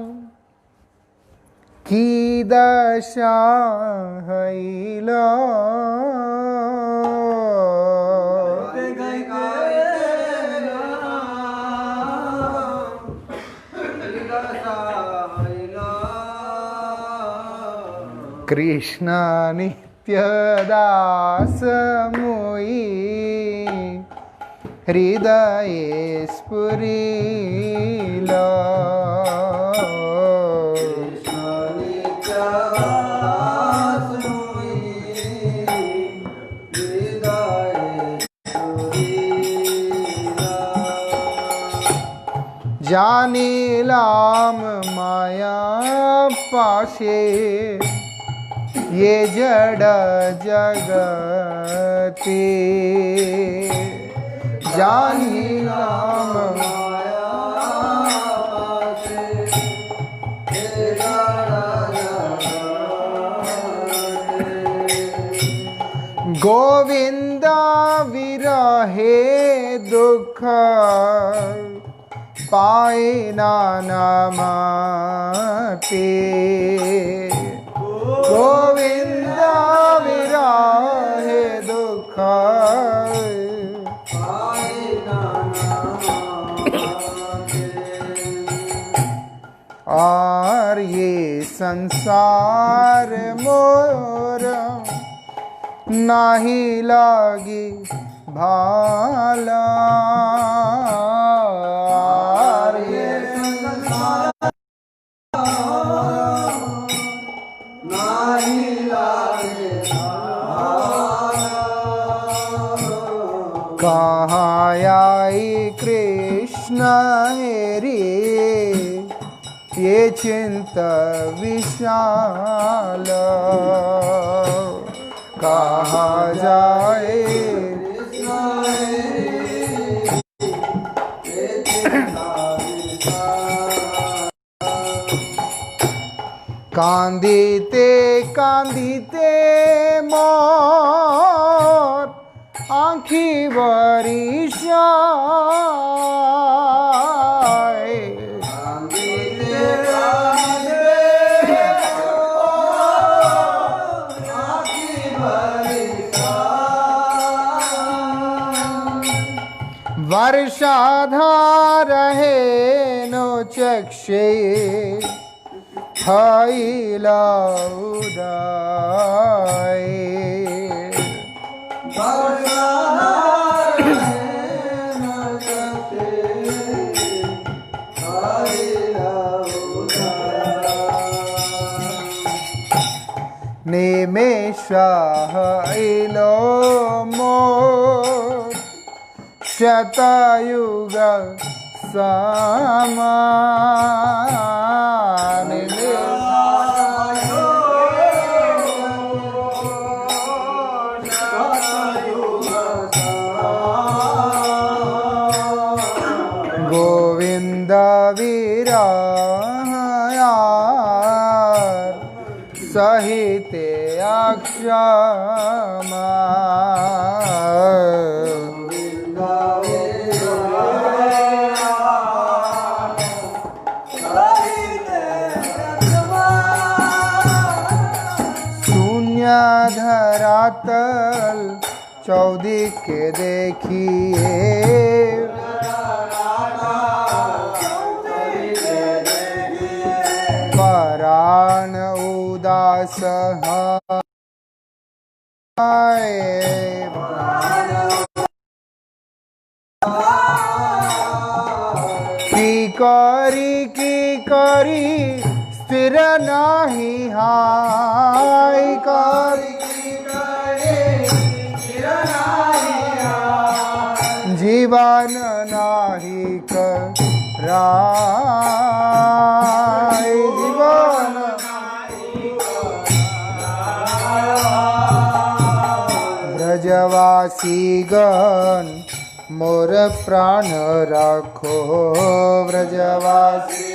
की दशा हैला। कृष्ण नित्यदास मोई हृदय स्फुरिला। जानीलाम माया पाशे ये जड़ जगते। जानीलाम माया पाशे ये जड़ जगते। गोविंद विरहे दुख पाए नानामाते। गोविंद विरहे दुख पाए नानामाते। और ये संसार मोर नाही लागी भाला। कहाँ आई कृष्ण हेरी ये चिंता विशाल। कहाँ जाए कांदीते कांदीते मोर आँखी बरिशाए। कांदीते कांदीते आँखी बरिशाए। वर्षाधार है नो चक्षे हैला उदाए। इलो मोर शतयुग समान गोविंद विरायार सहित अक्षमा धरातल चौदी के देखिए परान उदास की करी स्थिर नाही हाय जीवन नाही कराय जीवन ब्रजवासी गण मोर प्राण राखो ब्रजवासी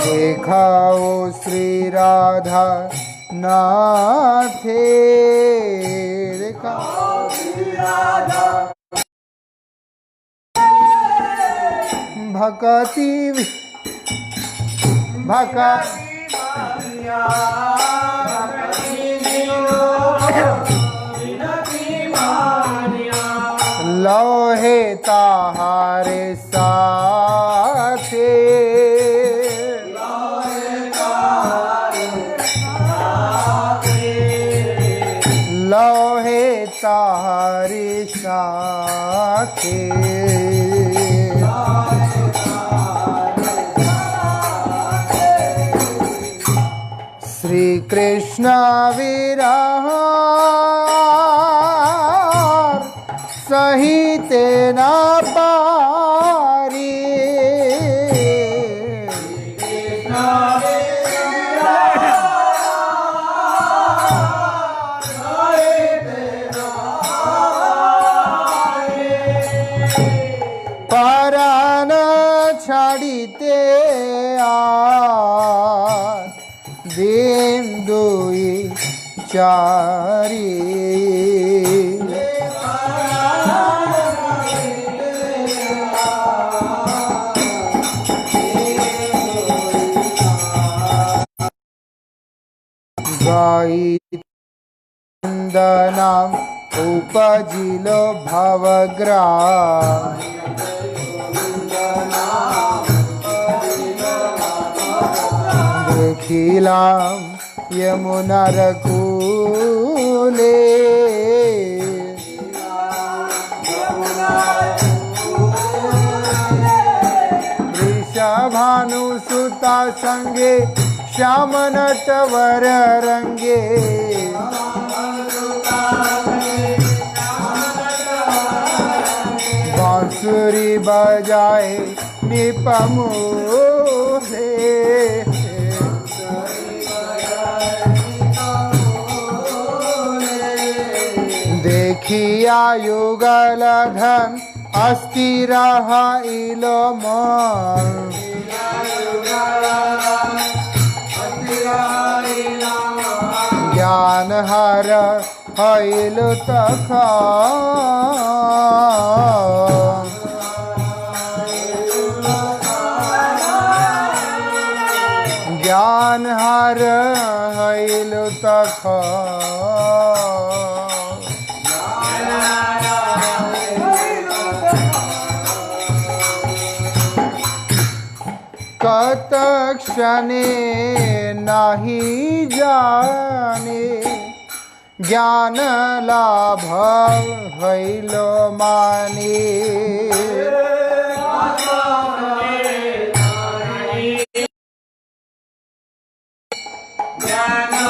देखाओ श्री राधा नाथे देखाओ श्री राधा भक्ति लोहे ताहारे साथे लोहे ताहारे साथे श्री कृष्ण विरार सहित ना पारी परान छाड़ीते दिन दुई चारी गाई नाम उपजिलो भवग्राम देखिलाम यमुनार कूले वृषभानु सुता संगे श्याम नटवर रंगे बांसुरी बजाए निपमुले देखिया युगल धन अस्थिर इलो मन ज्ञान हर हईल तक ज्ञान हर हईल तक कत क्षणे नहीं जाने ज्ञान लाभ हईल माने ज्ञान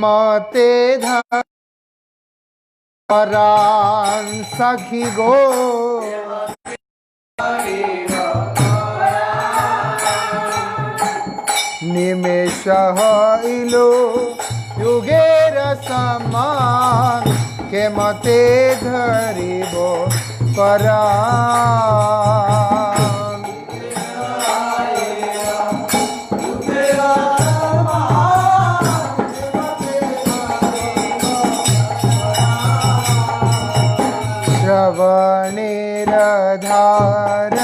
मते धरान सखी गो निमेष इलो युगेर समान के मते धरिबो परान श्रवणेर धार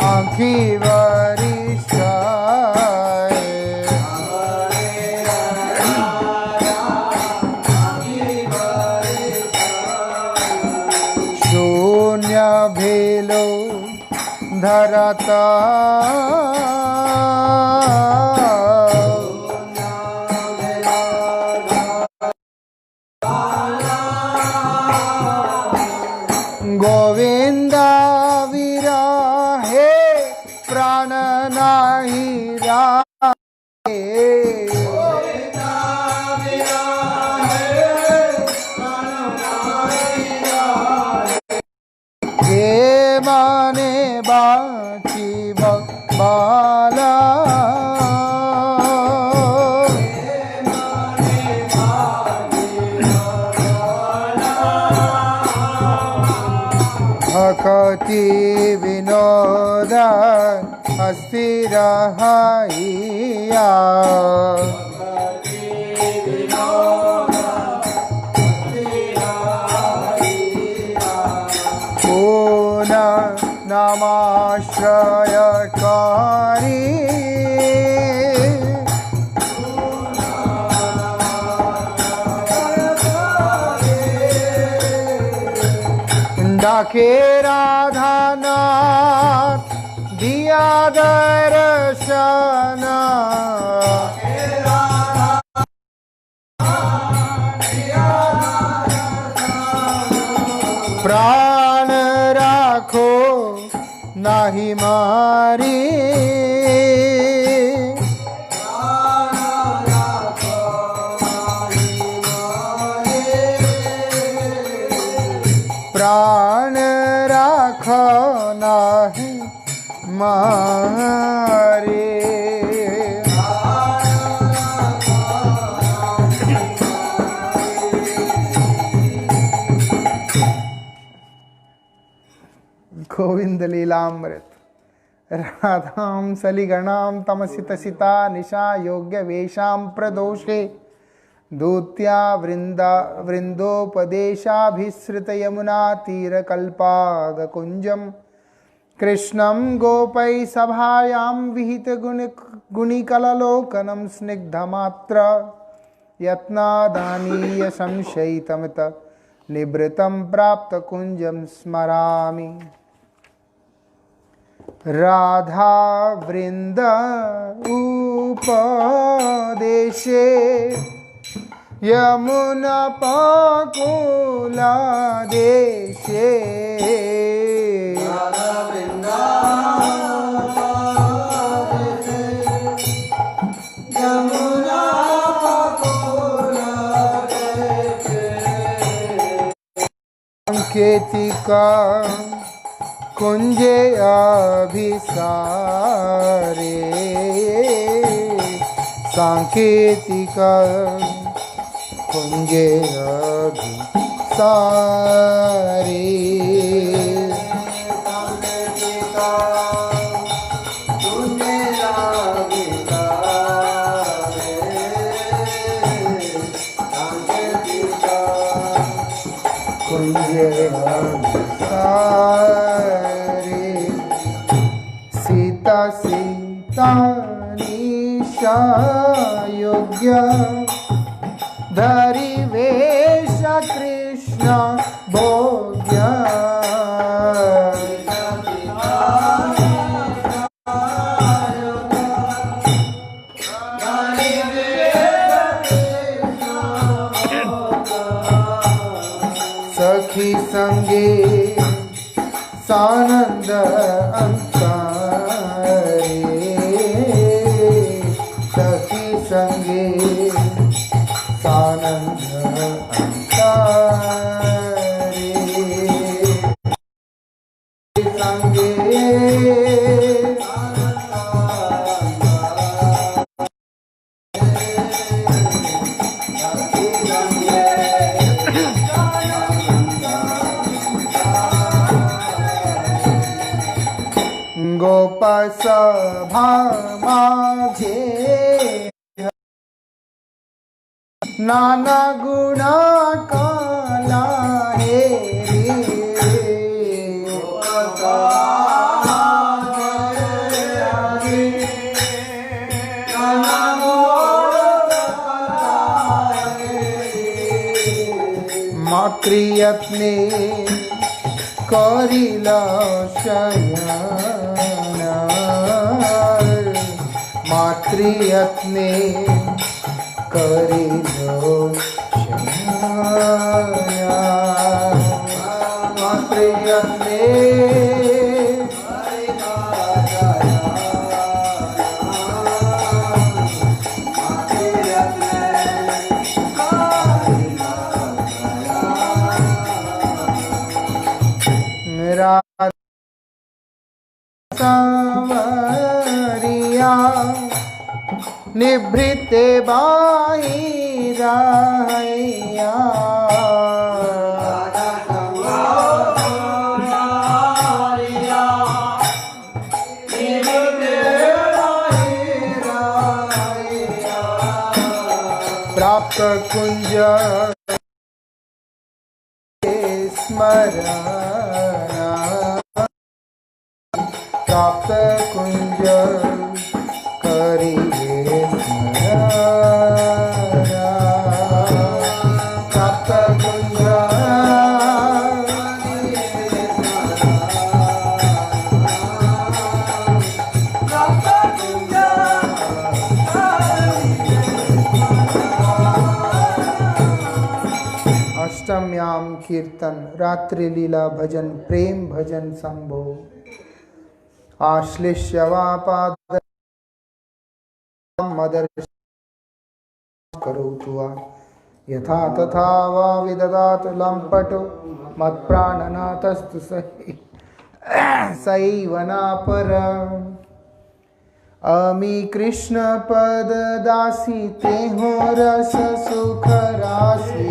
आँखी वरिष्ठाय शून्य भेलो धरता गोविंदा विराहे प्राण नाही राहे हे माने बाची बाला भक्ति विनोद अस्थिर हाइया पूर्ण नमाश्रयकारी डाके राधानाथ दिया दर्शन प्राण राखो नाही मारी प्राण राखो नाही मारे गोविंद लीलामृत राधाम सलिगणाम तमसित सिता निशा योग्य वेशाम प्रदोषे दूत्या वृंदोपदेशाभिसृत यमुना तीरकल्पाद कुंजम कृष्णं गोपै सभायां विहित गुणिकललोकनं स्निग्धमात्र यत्नादानीय संशयितमित निवृत्तं प्राप्त कुंजं स्मरामि राधा वृंद उपदेशे यमुना पाकुला देशे सांकेतिका कुंजे अभिसारे सांकेतिका कुंजे अभिसारे सीता सीता निशा योग्य धरि वेश कृष्ण भोग्य सखी संग संगे सानंद अंतरे, सखी संगे सानंद अंतरे, संगे गोपाल सभा माझे नाना गुणा काला हे मातृयत्ने करिला शयना, मातृयत्ने करिलो शयना, मातृयत्ने सावरिया निभृते बाहिरा हैया, प्राप्त कुंज स्मरणा, प्राप्त कुंज करिए स्मरणा, प्राप्त कुंज अष्टम्याम कीर्तन रात्रि लीला भजन प्रेम भजन संभो आश्लिष्यवापाद मदर करोतु वा यथा तथा वा विददात लंपटो मत्प्राणनाथस्तु सैव नापर अमी कृष्ण पद दासी ते हो रस सुख राशि,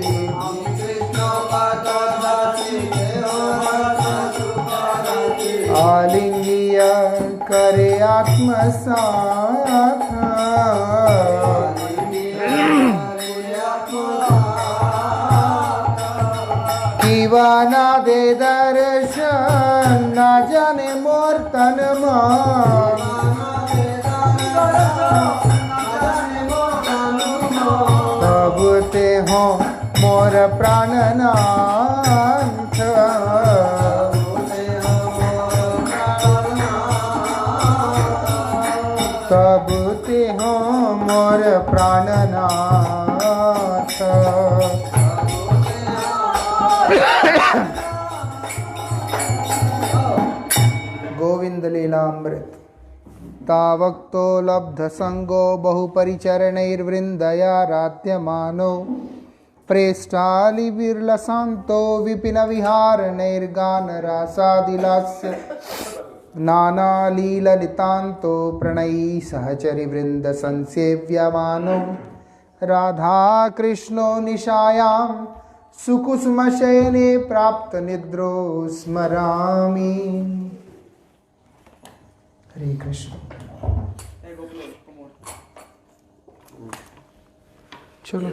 आलिंगिय करे आत्मसात, किवा ना दे दर्शन ना जाने मोर तन मन, तब ते हो मोर प्राणनाथ, तब ते हो मोर प्राणनाथ। गोविंद लीलामृत तावक्तो लब्ध संगो बहुपरिचरणैर्वृन्दया रात्यमानो प्रेष्ठालि विरलसान्तो विपिन विहारणैर्गानरासादिलास्य नानालीललितान्तो प्रणयी सहचरि वृन्द संसेव्यमानो राधा कृष्णो निशायां सुकुसुमशयने प्राप्त निद्रो स्मरामि। हरे कृष्ण। चलो